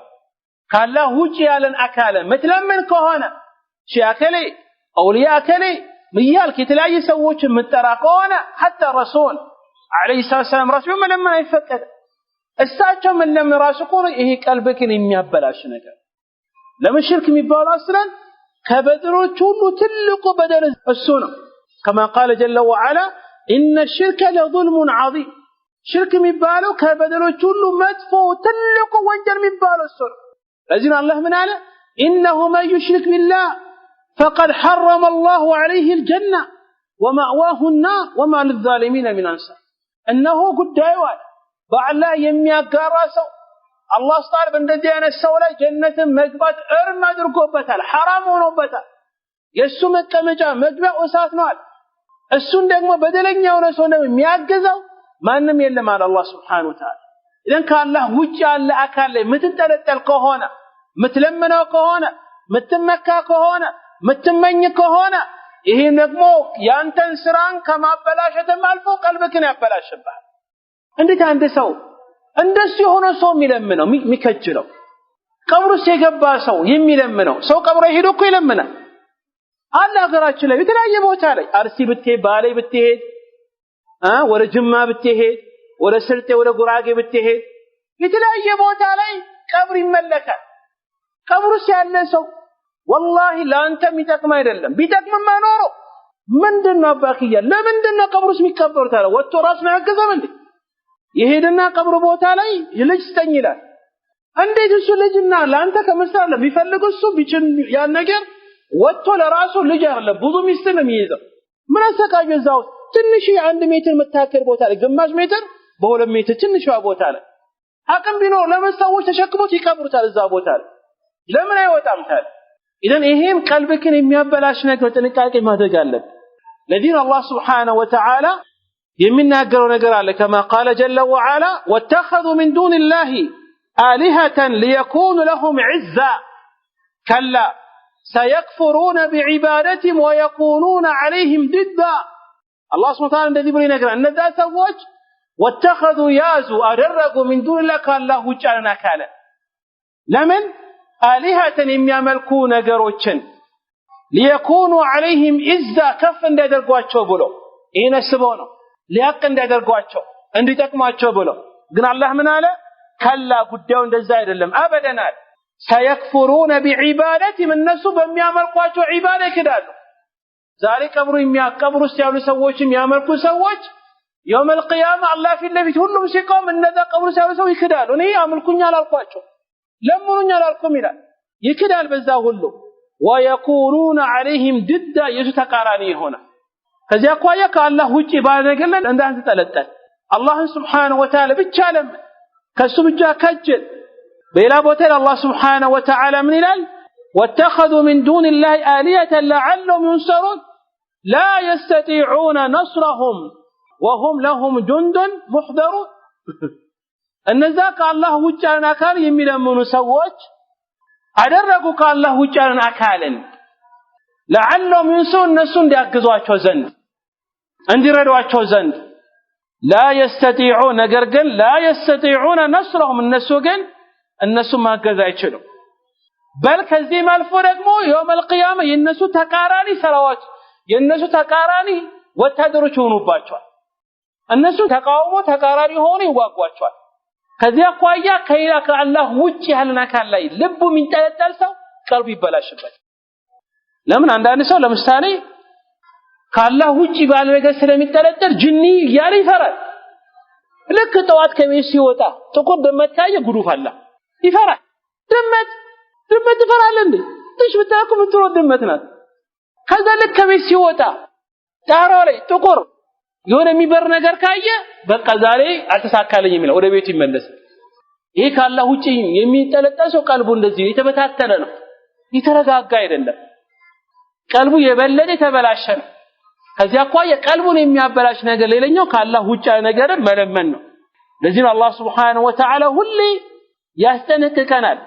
ከአላህ ውጪ ያለን አካለ መትለመን ከሆነ ሺአከሌ አውሊያ ከሌ ምያልክ የተለያየ ሰዎች መጠራ ከሆነ حتى ረሱል አለይሂ ሰላም ረሱል መለመን አይፈቀድ እሳቸው መለመን ራሱ ቆሮ ይሄ ቀልብክን የሚያበላሽ ነገር ለምን ሽርክ የሚባለው አስለን ከበደሎች ሁሉ ትልቁ በደል እሱ ነው كما قال جل وعلا ان الشرك لظلم عظيم ሽርክ የሚባለው ከበደሎች ሁሉ መጥፎ ትልቁ ወንጀል የሚባለው እሱ ነው ለዚህ አላህ ምን አለ انه من يشرك بالله فقد حرم الله عليه الجنة ومأواه النار وما للظالمين من أنصار إنه قداي واحد بالله የሚያጋራ ሰው አላህ ስታር በእንደዚህ አይነት ሰው ላይ ጀነትን መግባት እርም አድርጎበታል حرام ሆኖበታል የሱ መቀመጫ መግቢያው እሳት ነው እሱን ደግሞ በደለኛ ሆነ ሰው ነው የሚያገዛው ማንንም የለም አለ አላህ Subhanahu Wa Ta'ala ኢደን ከአላህ ውጪ ያለ አካል ላይ ምትጠለጠል ከሆነ ምትለምነው ከሆነ ምትመካ ከሆነ ምትመኝ ከሆነ ይሄ ደግሞ ያንተን ስራን ከማበላሸትም አልፎ ቀልብክን ያበላሽባል እንዴት አንድ ሰው እንደሱ ሆኖ ሰው የሚለምነው የሚከጅለው ቀብሩስ የገባ ሰው የሚለምነው ሰው ቀብሩ ሄዶ እኮ ይለምናል አለ ሀገራችን ላይ የተለያየ ቦታ ላይ አርሲ ብትሄድ ባሌ ብትሄድ ወደ ጅማ ብትሄድ ወደ ስልጤ ወደ ጉራጌ ብትሄድ የተለያየ ቦታ ላይ ቀብር ይመለካል ቀብሩስ ያለ ሰው والله ላንተ የሚጠቅም አይደለም ቢጠቅም ማኖሮ ምንድነው አባክያ ለምንድነው ቀብሩስ የሚከበሩት አለ ወጥቶ ራስ ነው ያገዘም እንዴ ይሄድና ቀብሩ ቦታ ላይ ልጅ ስተኝ ይላል እንዴት እሱ ልጅና ላንተ ከመሰለ ቢፈልግ እሱ ቢችን ያን ነገር ወጥቶ ለራሱ ልጅ አይደለም ብዙ ሚስት ነው የሚይዘው ምን አሰቃየዛው ትንሽ 1 ሜትር መታከል ቦታ ላይ ግማሽ ሜትር በ2 ሜትር ትንሽ ቦታ ላይ አቅም ቢኖር ለመሰዎች ተሸክሞት ይቀብሩታል እዛ ቦታ ላይ ለምን አይወጣም ታዲያ إذن إيهم قلبك የሚያበላሽ ነገር ጥንቃቄ ማድረግ አለበት ለዚህ አላህ Subhanahu Wa Ta'ala የሚናገረው ነገር አለ كما قال جل وعلا واتخذوا من دون الله آلهة ليكونوا لهم عزا كلا سيكفرون بعبادتهم ويكونون عليهم ضدا الله سبحانه وتعالى እንደዚህ ብሎ ይነግራል እነዛ ሰዎች واتخذوا يازوا أدرجوا من دون الله كالله وجعلنا كالا لمن آلهة የሚያመልኩ ነገሮችን ليكونوا عليهم عزا ከፍ እንዲያደርጓቸው ብሎ ይሄን አስበው ነው ሊያቅ እንዲያደርጓቸው እንዲጠቅማቸው ብሎ ግን አላህ ምን አለ ከላ ጉዳዩ እንደዛ አይደለም አበደናል سيكفرون بعبادتهم الناس በሚያመልኳቸው ዒባዳ ይክዳሉ ዛሬ ቀብሩ የሚያቀብሩ ሲያሉ ሰዎች የሚያመልኩ ሰዎች يوم القيامه الله في النبي ሁሉም ሲቆም እነዛ ቀብሩ ሲያሉ ሰው ይክዳሉ እኔ አምልኩኛ አላልኳቸው ለምኑኛ አላልኩም ይላል ይክዳል በዛ ሁሉ ويكونون عليهم ضد يتقارن ይሆናል ከዚያ አኳያ ከአላህ ውጪ ባለገለ እንዳንተ ተለጠል አላህ Subhanahu Wa Ta'ala ብቻ ለም ከሱ ብቻ ከጀል بلا بوتل الله سبحانه وتعالى من الال واتخذوا من دون الله آلهة لعلهم ينصرون لا يستطيعون نصرهم وهم لهم جند محضرون النزاك الله وجعلنا كان يملمون سووች አደረጉ ከአላህ ውጫን አካልን لعلهم ينصرون እነሱ እንዲያግዟቸው ዘንድ እንዲረዷቸው ዘንድ لا يستطيعون ነገር ግን لا يستطيعون نصرهم እነሱ ማገዝ አይችሉም በል ከዚህ ማልፎ ደግሞ يوم القيامه የነሱ ተቃራኒ ሰራዎች የነሱ ተቃራኒ ወታደሮች ሆኑባቸዋል እነሱ ተቃውሞ ተቃራኒ ሆነ ይዋጓቸዋል ከዚያ አኳያ ከሌላ ከአላህ ውጪ ያለን አካል ላይ ልቡ የሚንጠለጠል ሰው ቀልቡ ይበላሽበት ለምን አንዳንድ ሰው ለምሳሌ ከአላህ ውጪ ባለ ነገር ስለሚጠለጠል ጅኒ ያለ ይፈራል ልክ ጠዋት ከቤት ሲወጣ ጥቁር በመታየ ጉዱፍ አለ ይፈራል ድመት ይፈራል እንዴ ትሽ ብታውቁ ምትሮ ድመት ናት ከዛ ልክ ከቤት ሲወጣ ዳራው ላይ ጥቁር የሆነ የሚበር ነገር ካየ በቃ ዛሬ አልተሳካለኝ የሚለው ወደ ቤቱ ይመለስ ይሄ ካላህ ውጪ የሚጠለጠሰው ቀልቡ እንደዚህ የተበታተነ ነው የተረጋጋ አይደለም ቀልቡ የበለጠ ተበላሸ ነው ከዚያ አኳያ ቀልቡን የሚያበላሽ ነገር ሌላኛው ካላህ ውጪ ነገር መለመን ነው ለዚህ አላህ Subhanahu Wa Ta'ala ሁሌ ያስጠነቅቀናል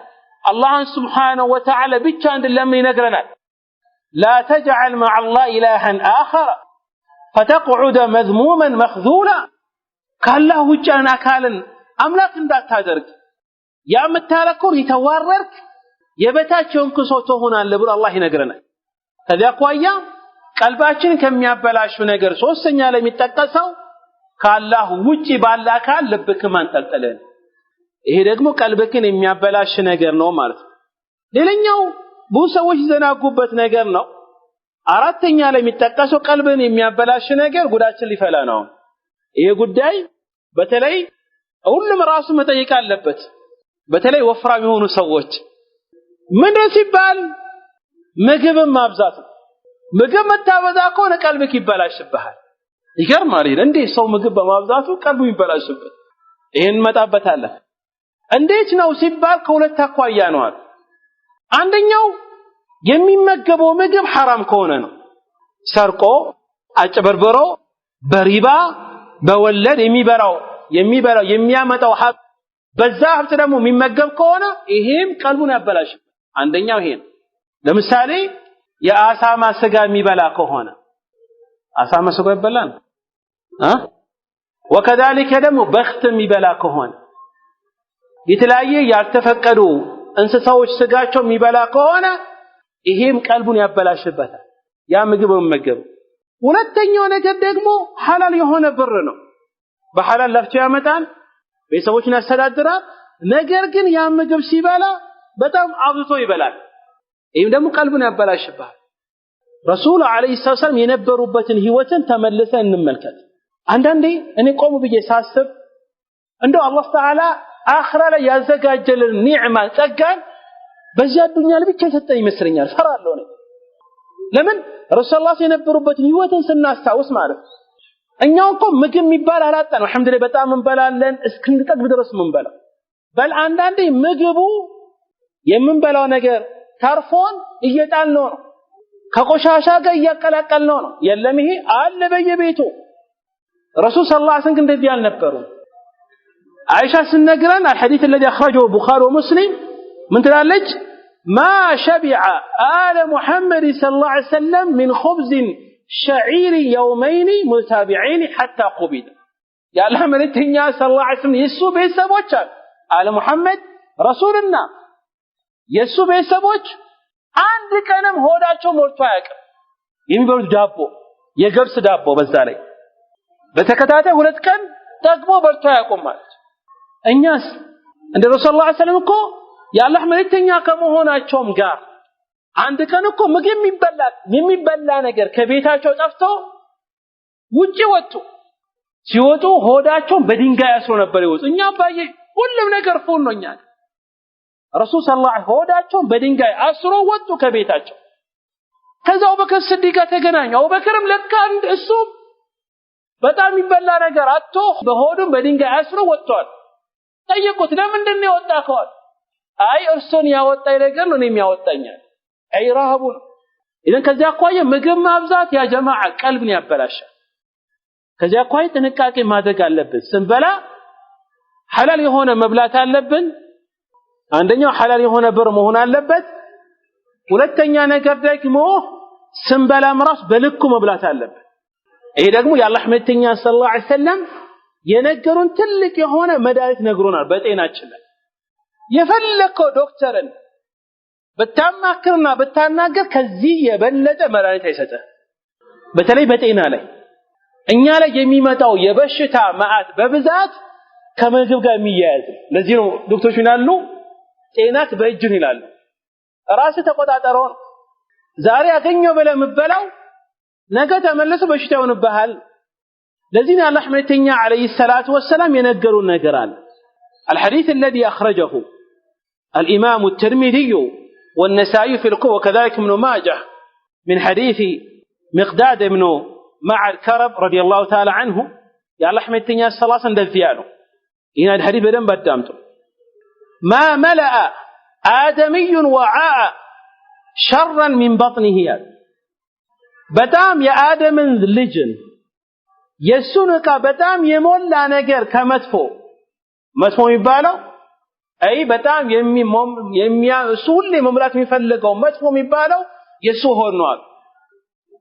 አላህ Subhanahu Wa Ta'ala ብቻ እንድንለምን ይነግረናል لا تجعل مع الله إلها آخر فتقعد مذموما مخذولا كالله وجهنا كالن أملاك እንዳታደርግ ያመታረኩር ይተዋረርክ የበታቸውን ክሶቶ ሆናል ብሎ አላህ ይነግረናል ከዚያ አኳያ ቀልባችን ከሚያበላሹ ነገር ሶስተኛ ላይ የሚጠቀሰው ካላህ ውጪ ባለ አካል ልብክ ማንጠልጠለን ይሄ ደግሞ ቀልብክን የሚያበላሽ ነገር ነው ማለት ነው ሌላኛው ብዙ ሰዎች ዘናጉበት ነገር ነው አራተኛ ላይ የሚጠቀሰው ቀልብን የሚያበላሽ ነገር ጉዳችን ሊፈላ ነው ይሄ ጉዳይ በተለይ ሁሉም ራሱ መጠየቅ አለበት በተለይ ወፍራም የሆኑ ሰዎች ምንድን ሲባል ምግብ ማብዛት ምግብ መታበዛ ከሆነ ቀልብክ ይበላሽብሃል ይገርማል እንዴ ሰው ምግብ በማብዛቱ ቀልቡ ይበላሽበት ይሄን መጣበታለን እንዴት ነው ሲባል ከሁለት አኳያ ነው አንደኛው የሚመገበው ምግብ حرام ከሆነ ነው ሰርቆ አጭበርብሮ በሪባ በወለድ የሚበራው የሚያመጣው ሀብት በዛ ሀብት ደግሞ የሚመገብ ከሆነ ይሄም ቀልቡን ያበላሽ አንደኛው ይሄ ለምሳሌ የአሳማ ስጋ የሚበላ ከሆነ አሳማ ስጋ ይበላል ወከذلك ደግሞ በخت የሚበላ ከሆነ የተለያየ ያልተፈቀዱ እንስሳዎች ስጋቸው የሚበላ ከሆነ ይሄም ቀልቡን ያበላሽበታል ያ ምግብ መመገብ ሁለተኛው ነገር ደግሞ ሐላል የሆነ ብር ነው በሐላል ለፍቶ ያመጣል ቤተሰቦችን ያስተዳድራል ነገር ግን ያ ምግብ ሲበላ በጣም አብዝቶ ይበላል ይሄም ደግሞ ቀልቡን ያበላሽባል ረሱል አለይሂ ሰላም የነበሩበትን ህይወትን ተመልሰን እንመልከት አንዳንዴ እኔ ቆም ብዬ ሳስብ እንደው አላህ ተዓላ አኺራ ላይ ያዘጋጀልን ኒዕማ ጸጋን በዚያ ዱንያ ላይ ብቻ የሰጠኝ ይመስለኛል ፈራለሁ ነው ለምን ረሱላህ የነበሩበትን ህይወትን ስናስታውስ ማለት እኛው እኮ ምግብ የሚባል አላጣን አልহামዱሊላህ በጣም እንበላለን እስክንጠግብ ድረስ እንበላ በል አንዳንዴ ምግቡ የምንበላው ነገር ታርፎን እየጣልነው ነው ከቆሻሻ ጋር እያቀላቀልነው ነው የለም ይሄ አለ በየቤቱ ረሱል ሰለላሁ ዐለይሂ ወሰለም እንደዚህ ያልነበሩ አይሻ ስነግረን الحديث الذي اخرجه البخاري ومسلم من تلالج ما شبع آل محمد صلى الله عليه وسلم من خبز شعير يومين متابعين حتى قبض يا الله ملتኛ صلى الله عليه وسلم የሱ ቤተሰቦች آل محمد رسولنا የሱ ቤተሰቦች አንድ ቀንም ሆዳቸው ሞልቶ አያውቅም የሚበሉት ዳቦ የገብስ ዳቦ በዛ ላይ በተከታታይ ሁለት ቀን ጠግቦ በልቶ አያውቁም ማለት እኛስ እንደ ረሱላህ ሰለላሁ ዐለይሂ ወሰለም እኮ ያላህ መልእክተኛ ከመሆናቸውም ጋር አንድ ቀን እኮ ምግብ የሚበላ ነገር ከቤታቸው ጠፍቶ ውጪ ወጡ ሲወጡ ሆዳቸው በድንጋይ አስሮ ነበር ይወጡ እኛ ባየ ሁሉም ነገር ፉል ነው እኛ ረሱል ሰለላሁ ዐለይሂ ሆዳቸው በድንጋይ አስሮ ወጡ ከቤታቸው ከዛው በከር ስዲቃ ተገናኙ አቡበክርም ለካ እሱ በጣም ይበላ ነገር አጥቶ በሆዱም በድንጋይ አስሮ ወጥቷል ጠየቁት ለምንድን ነው የወጣከው አይ እርሱን ያወጣኝ ነገር ነው የሚያወጣኛል አይ ረሃቡ ኢዘን ከዚያ አኳያ ምግብ ማብዛት ያ ጀማዓ ቀልብን ያበላሻል ከዚያ አኳያ ጥንቃቄ ማድረግ አለብን ስንበላ ሐላል የሆነ መብላት አለብን አንደኛው ሐላል የሆነ ብር መሆን አለበት ሁለተኛ ነገር ደግሞ ስንበላም ራስ በልኩ መብላት አለበት ይሄ ደግሞ የአላህ መልእክተኛ ሰለላሁ ዐለይሂ ወሰለም የነገሩን ትልቅ የሆነ መድኃኒት ነግሮናል በጤናችን ላይ የፈለከው ዶክተርን በታማክርና በታናገር ከዚህ የበለጠ መድኃኒት አይሰጥህ በተለይ በጤና ላይ እኛ ላይ የሚመጣው የበሽታ ማአት በብዛት ከምግብ ጋር የሚያያዝ ለዚህ ነው ዶክተሮች ይላሉ ጤናት በእጅህ ይላሉ ራስ ተቆጣጣረው ዛሬ ያገኘው ብለህ ምበላው ነገ ተመለሰ በሽታ ይሆንብሃል ለዚህ ነው አላህ መልእክተኛ አለይሂ ሰላቱ ወሰለም የነገሩን ነገር አለ الحديث الذي اخرجه الإمام الترمذي والنسائي في الكبرى وكذلك ابن ماجه من حديث مقداد بن معد كرب رضي الله تعالى عنه يا الله حمدتني الصلاة እንደዚያሉ إن الحديث بدن بدامته ما ملأ آدمي وعاء شرا من بطنه በጣም የአደምን ልጅን የሱን ዕቃ በጣም የሞላ ነገር ከመጥፎ መጥፎ የሚባለው አይ በጣም ሁሌ መሙላት የሚፈልገው መጥፎ የሚባለው የሱ ሆኗል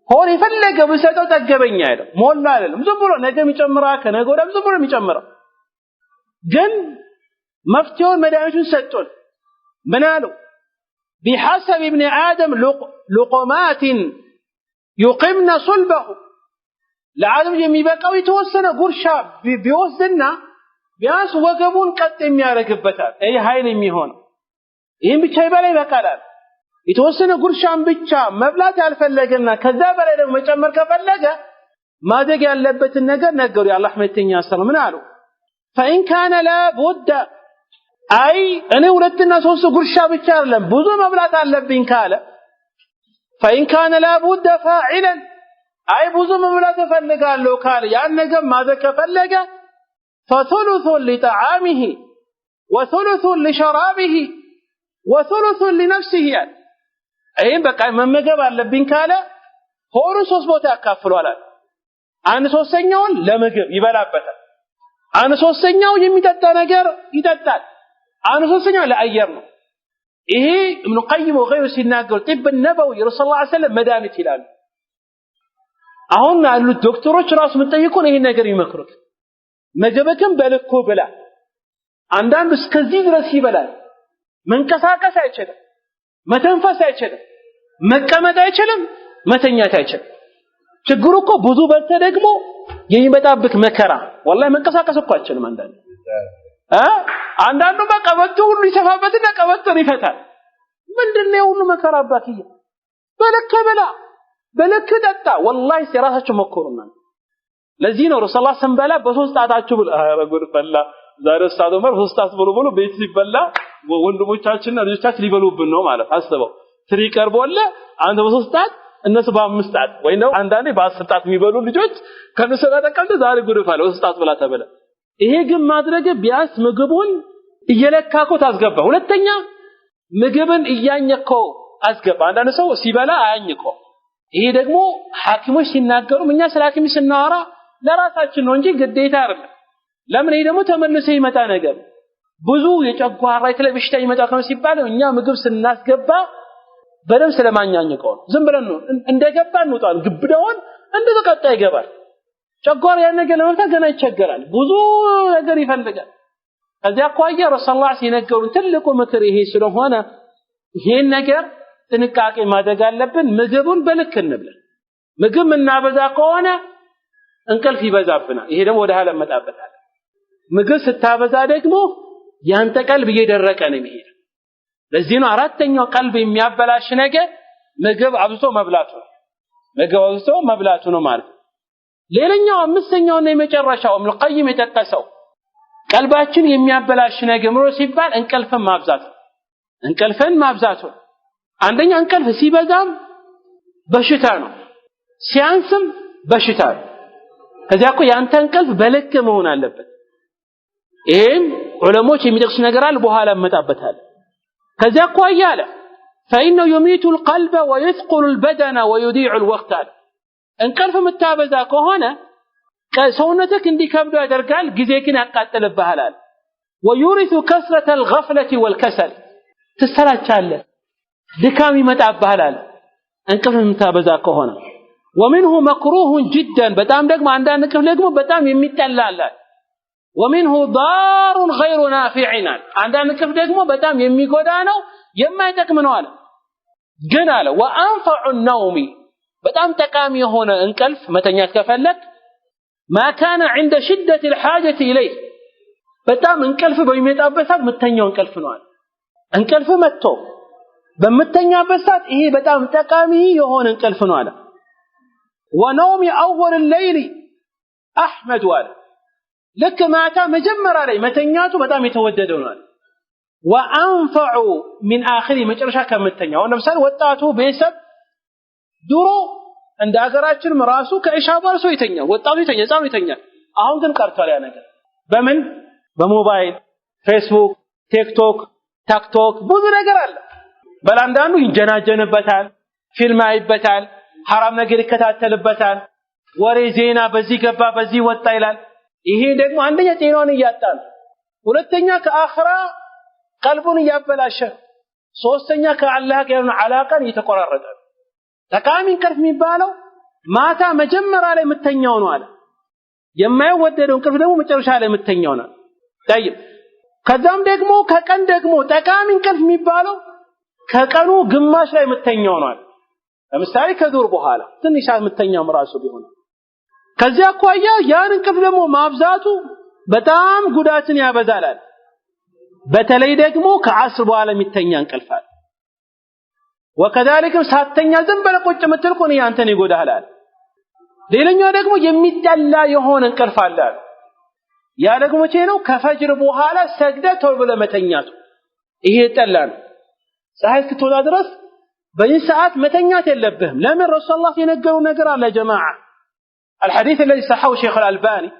ሆነ የፈለገ ብሰጠው ጠገበኛ አይደል ሞላ አይደለም ዝም ብሎ ነገም ይጨምራል ከነገ ወዲያም ዝም ብሎ የሚጨምረው ግን መፍትሄውን መድኃኒቱን ሰጡን ምን አሉ بحسب ابن آدم لقمات يقمن صلبه ለአደም የሚበቃው የተወሰነ ጉርሻ ቢወስድና ቢያንስ ወገቡን ቀጥ የሚያረግበታል ይሄ ኃይል የሚሆነው ይሄን ብቻ ይበላ ይበቃል የተወሰነ ጉርሻን ብቻ መብላት ያልፈለገና ከዛ በላይ ደግሞ መጨመር ከፈለገ ማደግ ያለበትን ነገር ነገሩ የአላህ መልእክተኛ ሰለላሁ ምን አሉ فإن كان لا بد አይ እኔ ሁለትና ሶስት ጉርሻ ብቻ አይደለም ብዙ መብላት አለብኝ ካለ فإن كان لا بد فاعلا አይ ብዙ መብላት እፈልጋለሁ ካለ ያን ነገር ማደግ ከፈለገ فثلث لطعامه وثلث لشرابه وثلث لنفسه አይን በቃ መመገብ አለብኝ ካለ ሆሩ ሶስት ቦታ ያካፍሏል አንድ ሶስተኛውን ለምግብ ይበላበታል አንድ ሶስተኛው የሚጠጣ ነገር ይጠጣል አንድ ሶስተኛው ለአየር ነው ይሄ ኢብኑ ቀይም ወገይሩ ሲናገሩ طب النبوي رسول الله عليه وسلم መድኃኒት ይላሉ አሁን ያሉት ዶክተሮች ራሱ መጠየቁን ይሄን ነገር ይመክሩት ምግብክም በልኩ ብላ አንዳንዱ እስከዚህ ድረስ ይበላል መንቀሳቀስ አይችልም መተንፈስ አይችልም መቀመጥ አይችልም መተኛት አይችልም ችግሩ እኮ ብዙ በልተ ደግሞ የሚመጣብክ መከራ والله መንቀሳቀስ እኮ አይችልም አንዳንዱ በቀበቶ ሁሉ ይሰፋበትና ቀበቶን ይፈታል ምንድነው ሁሉ መከራ አባትዬ በልክ ብላ በልክ ጠጣ والله ሲራሳችሁ መከሩና ለዚህ ነው ረሱላህ ሰንበላ በሶስት ጣታችሁ ብለ አረጉር ፈላ ዛሬ ኡስታዝ ዑመር ኡስታዝ ብሎ ቤት ሲበላ ወንድሞቻችንና ልጆቻችን ሊበሉብን ነው ማለት አስበው ትሪ ቀርቦለ አንተ በሶስት ጣት እነሱ በአምስት ጣት ወይ ነው አንዳንዴ በአስር ጣት የሚበሉ ልጆች ከነሱ ጋር ተቀምጠ ዛሬ ጉድፋለ ኡስታዝ ብላ ተበለ ይሄ ግን ማድረግ ቢያስ ምግቡን እየለካኮ ታስገባ ሁለተኛ ምግብን እያኘከው አስገባ አንዳንድ ሰው ሲበላ አያኝከው ይሄ ደግሞ ሐኪሞች ሲናገሩ እኛ ስለ ሐኪም ስናወራ ለራሳችን ነው እንጂ ግዴታ አይደለም ለምን ይሄ ደግሞ ተመልሶ ይመጣ ነገር ብዙ የጨጓራ የተለበሽታ ይመጣ ከሆነ ሲባል እኛ ምግብ ስናስገባ በደም ስለማኛኝቀው ዝም ብለን ነው እንደገባ እንውጣን ግብደውን እንደተቀጣ ይገባል ጨጓራ ያን ነገር ለመፍታት ገና ይቸገራል ብዙ ነገር ይፈልጋል ከዚያ አኳያ ረሱላህ ሲነገሩን ትልቁ ምክር ይሄ ስለሆነ ይሄን ነገር ጥንቃቄ ማድረግ አለብን ምግቡን በልክ እንብላ ምግብ እናበዛ ከሆነ እንቅልፍ ይበዛብናል ይሄ ደግሞ ወደ ኋላ መጣበታል ምግብ ስታበዛ ደግሞ ያንተ ቀልብ እየደረቀ ነው የሚሄድ ለዚህ ነው አራተኛው ቀልብ የሚያበላሽ ነገር ምግብ አብዝቶ መብላቱ ነው ማለት ሌላኛው አምስተኛውና የመጨረሻው ኢብኑ ቀይም የተጠቀሰው ቀልባችን የሚያበላሽ ነገር ምሮ ሲባል እንቅልፍን ማብዛት አንደኛ እንቅልፍ ሲበዛም በሽታ ነው ሲያንስም በሽታ ነው ከዚያ እኮ ያንተ እንቅልፍ በልክ መሆን አለበት ይሄን ዑለሞች የሚጠቅሱ ነገር አለ በኋላ መጣበታል ከዚያ እኮ አያለ فإنه يميت القلب ويثقل البدن ويضيع الوقت እንቅልፍ መታበዛ ከሆነ ሰውነትክ እንዲከብዱ ያደርጋል ጊዜክን ያቃጥልብሃል ويورث كثرة الغفلة والكسل ትሰራቻለህ ድካም ይመጣብሃል እንቅልፍ መታበዛ ከሆነ ومنه مكروه جدا በጣም ደግሞ አንዳንድ እንቅልፍ ደግሞ በጣም የሚጠላል ومنه ضار غير نافع አንዳንድ እንቅልፍ ደግሞ በጣም የሚጎዳ ነው የማይጠቅም ነው አለ ግን አለ وانفع النوم በጣም ጠቃሚ የሆነ እንቅልፍ መተኛት ከፈለክ ما كان عند شدة الحاجة إليه በጣም እንቅልፍ በሚመጣበት ሰዓት መተኛው እንቅልፍ ነው አለ እንቅልፍ መጥቶ በመተኛበት ሰዓት ይሄ በጣም ጠቃሚ የሆነ እንቅልፍ ነው አለ ونوم أول الليل أحمد وال لك ما تا مجمر عليه متنياته بتام يتوددون وأنفع من آخر መጨረሻ ከምተኛው ለምሳሌ ወጣቱ ቤተሰብ ድሮ እንደ ሀገራችን ራሱ ከኢሻ በኋላ ሰው ይተኛል ወጣቱ ይተኛል ህፃኑ ይተኛል አሁን ግን ቀርቷል ያ ነገር በምን በሞባይል ፌስቡክ ቲክቶክ ታክቶክ ብዙ ነገር አለ በላንዳንዱ ይጀናጀንበታል ፊልም አይበታል حرام ነገር ይከታተልበታል ወሬ ዜና በዚህ ገባ በዚህ ወጣ ይላል ይሄ ደግሞ አንደኛ ጤናውን ያጣል ሁለተኛ ከአኺራ ቀልቡን ያበላሸ ሶስተኛ ከአላህ ጋር ያለው አላቃን ይተቆራረጠ ተቃሚ እንቅልፍ የሚባለው ማታ መጀመሪያ ላይ የምተኛው ነው አለ የማይወደደው እንቅልፍ ደግሞ መጨረሻ ላይ የምተኛው ነው طيب ከዛም ደግሞ ከቀን ደግሞ ተቃሚ እንቅልፍ የሚባለው ከቀኑ ግማሽ ላይ የምተኛው ነው አለ ለምሳሌ ከዱር በኋላ ትንሽ የምተኛው ራሱ ቢሆን ከዚያ አኳያ ያን እንቅልፍ ደግሞ ማብዛቱ በጣም ጉዳትን ያበዛል በተለይ ደግሞ ከዓስር በኋላ የሚተኛ እንቅልፍ አለ وكذلك ሳተኛ ዝም ብለህ ቁጭ የምትል ከሆነ ያንተን ይጎዳሃል ሌላኛው ደግሞ የሚጠላ የሆነ እንቅልፍ አለ ያ ደግሞ ነው ከፈጅር በኋላ ሰግደ ቶሎ ብለህ መተኛት ይሄ ጠላን ፀሐይ እስክትወጣ ድረስ በዚህ ሰዓት መተኛት የለብህም ለምን ረሱላህ የነገሩ ነገር አለ ጀማዓ الحديث الذي صححه شيخ الألباني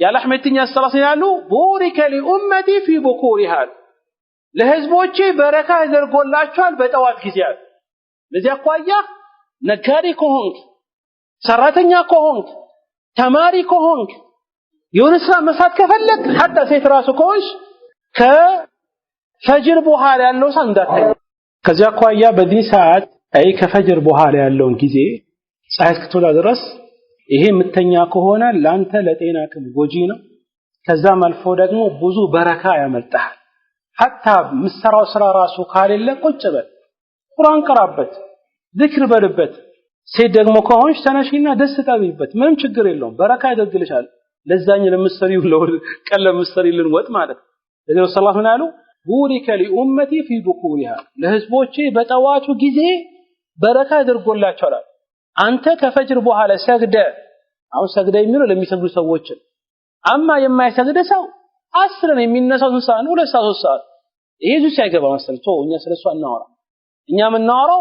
يا لحمة تنيا الصلاة يالو بورك لأمتي في بكورها ለህዝቦቼ በረካ ዘርጎላቸዋል በጠዋት ጊዜያት ለዚህ አቋያ ነጋዴ ከሆንክ ሰራተኛ ከሆንክ ተማሪ ከሆንክ የሆነ ስራ መስራት ከፈለክ حتى ሴት ራሱ ከሆንሽ ከፈጅር በኋላ ያለው ሰዓት እንዳታይ ከዚህ አቋያ በዚህ ሰዓት አይ ከፈጅር በኋላ ያለውን ጊዜ ፀሐይ እስክትወጣ ድረስ ይሄ ምተኛ ከሆነ ላንተ ለጤናክም ጎጂ ነው ከዛም አልፎ ደግሞ ብዙ በረካ ያመጣል حتى مسراو سرا راسو ካለለ ቁጭ በል ቁርአን ቀራበት ذክር በልበት ሴት ደግሞ ከሆንሽ ተነሺና ደስ ታቢበት ምንም ችግር የለውም በረካ ያደርግልሻል ለዛኝ ለምስሪው ለቀለ ምስሪልን ወጥ ማለት ለዚህ ሰለላሁ ዐለይሂ ወሰለም ቡሪከ ለኡመቲ في بكورها ለህዝቦቼ በጠዋቱ ጊዜ በረካ ያደርጎላቸዋል አንተ ከፈጅር በኋላ ሰግደ አሁን ሰግደ የሚለው ለሚሰግዱ ሰዎች አማ የማይሰግድ ሰው አስረን የሚነሳው ሰዓት ነው 2 ሰዓት 3 ሰዓት ይሄ ጁስ አይገባ መሰለኝ ቶ እኛ ስለሱ እናወራ እኛ ምናወራው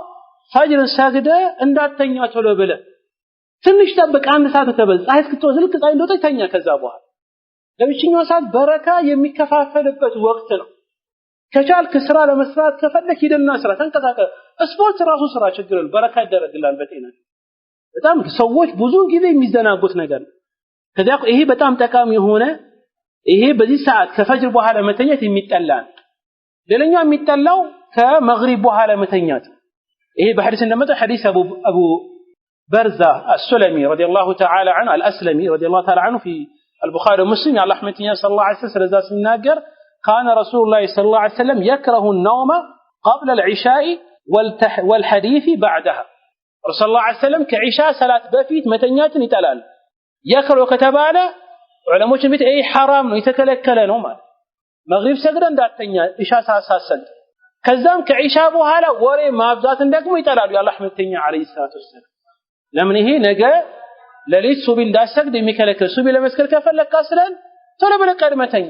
ፈጅር ሰግደ እንዳተኛ ቶሎ ብለ ትንሽ ጠብቅ አንድ ሰዓት ተበል ፀሐይ እስክትወጣ ዝልቅ ፀሐይ እንደወጣ ተኛ ከዛ በኋላ ለብቻኛው ሰዓት በረካ የሚከፋፈልበት ወቅት ነው ከቻልክ ስራ ለመስራት ከፈለክ ሂድና ስራ ተንቀሳቀስ ስፖርት ራሱ ስራ ችግር ነው በረካ ይደረግላል በጤና በጣም ሰዎች ብዙ ጊዜ የሚዘናጉት ነገር ከዚያ ይሄ በጣም ጠቃሚ የሆነ ይሄ በዚህ ሰዓት ከፈጅር በኋላ መተኛት የሚጠላል ሌላኛው የሚጠላው ከመግሪብ በኋላ መተኛት ይሄ በሐዲስ እንደመጣ ሐዲስ አቡ برزة السلمي رضي الله تعالى عنه الأسلمي رضي الله تعالى عنه في البخاري ومسلم على رحمة الله صلى الله عليه وسلم كان رسول الله صلى الله عليه وسلم يكره النوم قبل العشاء والحديث بعدها رسول الله عليه وسلم كعشاء صلاة بفيت متنيات يتلال يكره كتباله علماء بيت اي حرام ነው የተከለከለ ነው ማለት መግሪብ ሰግደን እንዳተኛ ኢሻ ሳሳሰል ከዛም ከኢሻ በኋላ ወሬ ማብዛትን ደግሞ ይጠላሉ የአላህ መልእክተኛ አለይሂ ሰላቱ ወሰለም ለምን ይሄ ነገ ለሊት ሱቢ እንዳሰግድ የሚከለከል ሱቢ ለመስከር ከፈለክ አስለን ቶሎ ብለህ ቀድመተኛ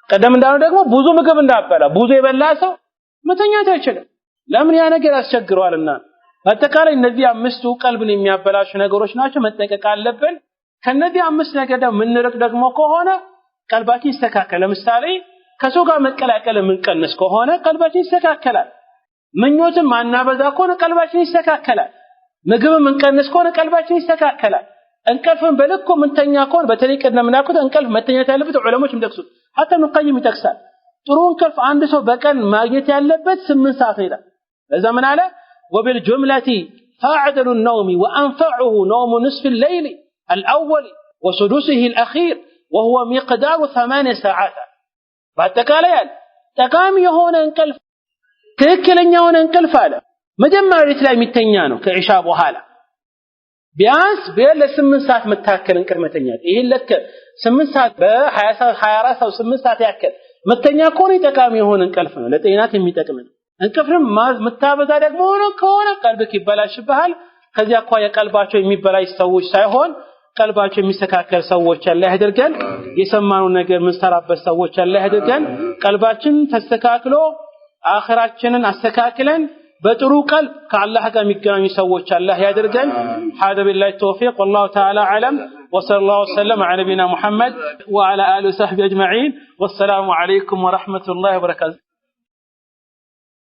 ቀደም እንዳለው ደግሞ ብዙ ምግብ እንዳበላ ብዙ የበላ ሰው መተኛት አይችልም ለምን ያ ነገር ያስቸግረዋልና በአጠቃላይ እነዚህ አምስቱ ቀልብን የሚያበላሹ ነገሮች ናቸው መጠንቀቅ አለብን ከነዚህ አምስት ነገር ደግሞ ምንርቅ ደግሞ ከሆነ ቀልባችን ይስተካከላል ለምሳሌ ከሰው ጋር መቀላቀል ምንቀንስ ከሆነ ቀልባችን ይስተካከላል ምኞትም ማናበዛ ከሆነ ቀልባችን ይስተካከላል ምግብ ምንቀንስ ከሆነ ቀልባችን ይስተካከላል እንቅልፍን በልኩ ምንተኛ ከሆነ በተለይ ቀድመናኩት እንቅልፍ መተኛት ያለበት ዑለሞች እንደክሱት حتى ابن القيم ይጠቅሳል ጥሩ እንቅልፍ አንድ ሰው በቀን ማግኘት ያለበት 8 ሰዓት ነው ይላል ለዛ ምን አለ وبالجملة فاعدل النوم وأنفعه نوم نصف الليل الأول وسدسه الأخير وهو مقدار 8 ساعات በአጠቃላይ ጠቃሚ የሆነ እንቅልፍ ትክክለኛ የሆነ እንቅልፍ አለ መጀመሪያ ላይ የሚተኛ ነው ከኢሻ በኋላ ቢያንስ በ8 ሰዓት መታከል እንቅልፍ መተኛት ይሄ ለከ 8 ሰዓት በ20 ሰዓት 24 ሰዓት 8 ሰዓት ያከል መተኛ ከሆነ ጠቃሚ የሆነ እንቅልፍ ነው ለጤናት የሚጠቅም ነው እንቅልፍም መታበዛ ደግሞ ከሆነ ቀልብክ ይበላሽብሃል ከዚያ አኳያ ቀልባቸው የሚበላሽ ሰዎች ሳይሆን ቀልባቸው የሚስተካከል ሰዎች አላህ ያድርገን የሰማነው ነገር ምንሰራበት ሰዎች አላህ ያድርገን ቀልባችን ተስተካክሎ አኺራችንን አስተካክለን በጥሩ ቀልብ ከአላህ ጋር የሚገናኙ ሰዎች አላህ ያድርገን هذا بالله التوفيق والله تعالى اعلم وصلى الله وسلم على نبينا محمد وعلى اله وصحبه اجمعين والسلام عليكم ورحمه الله وبركاته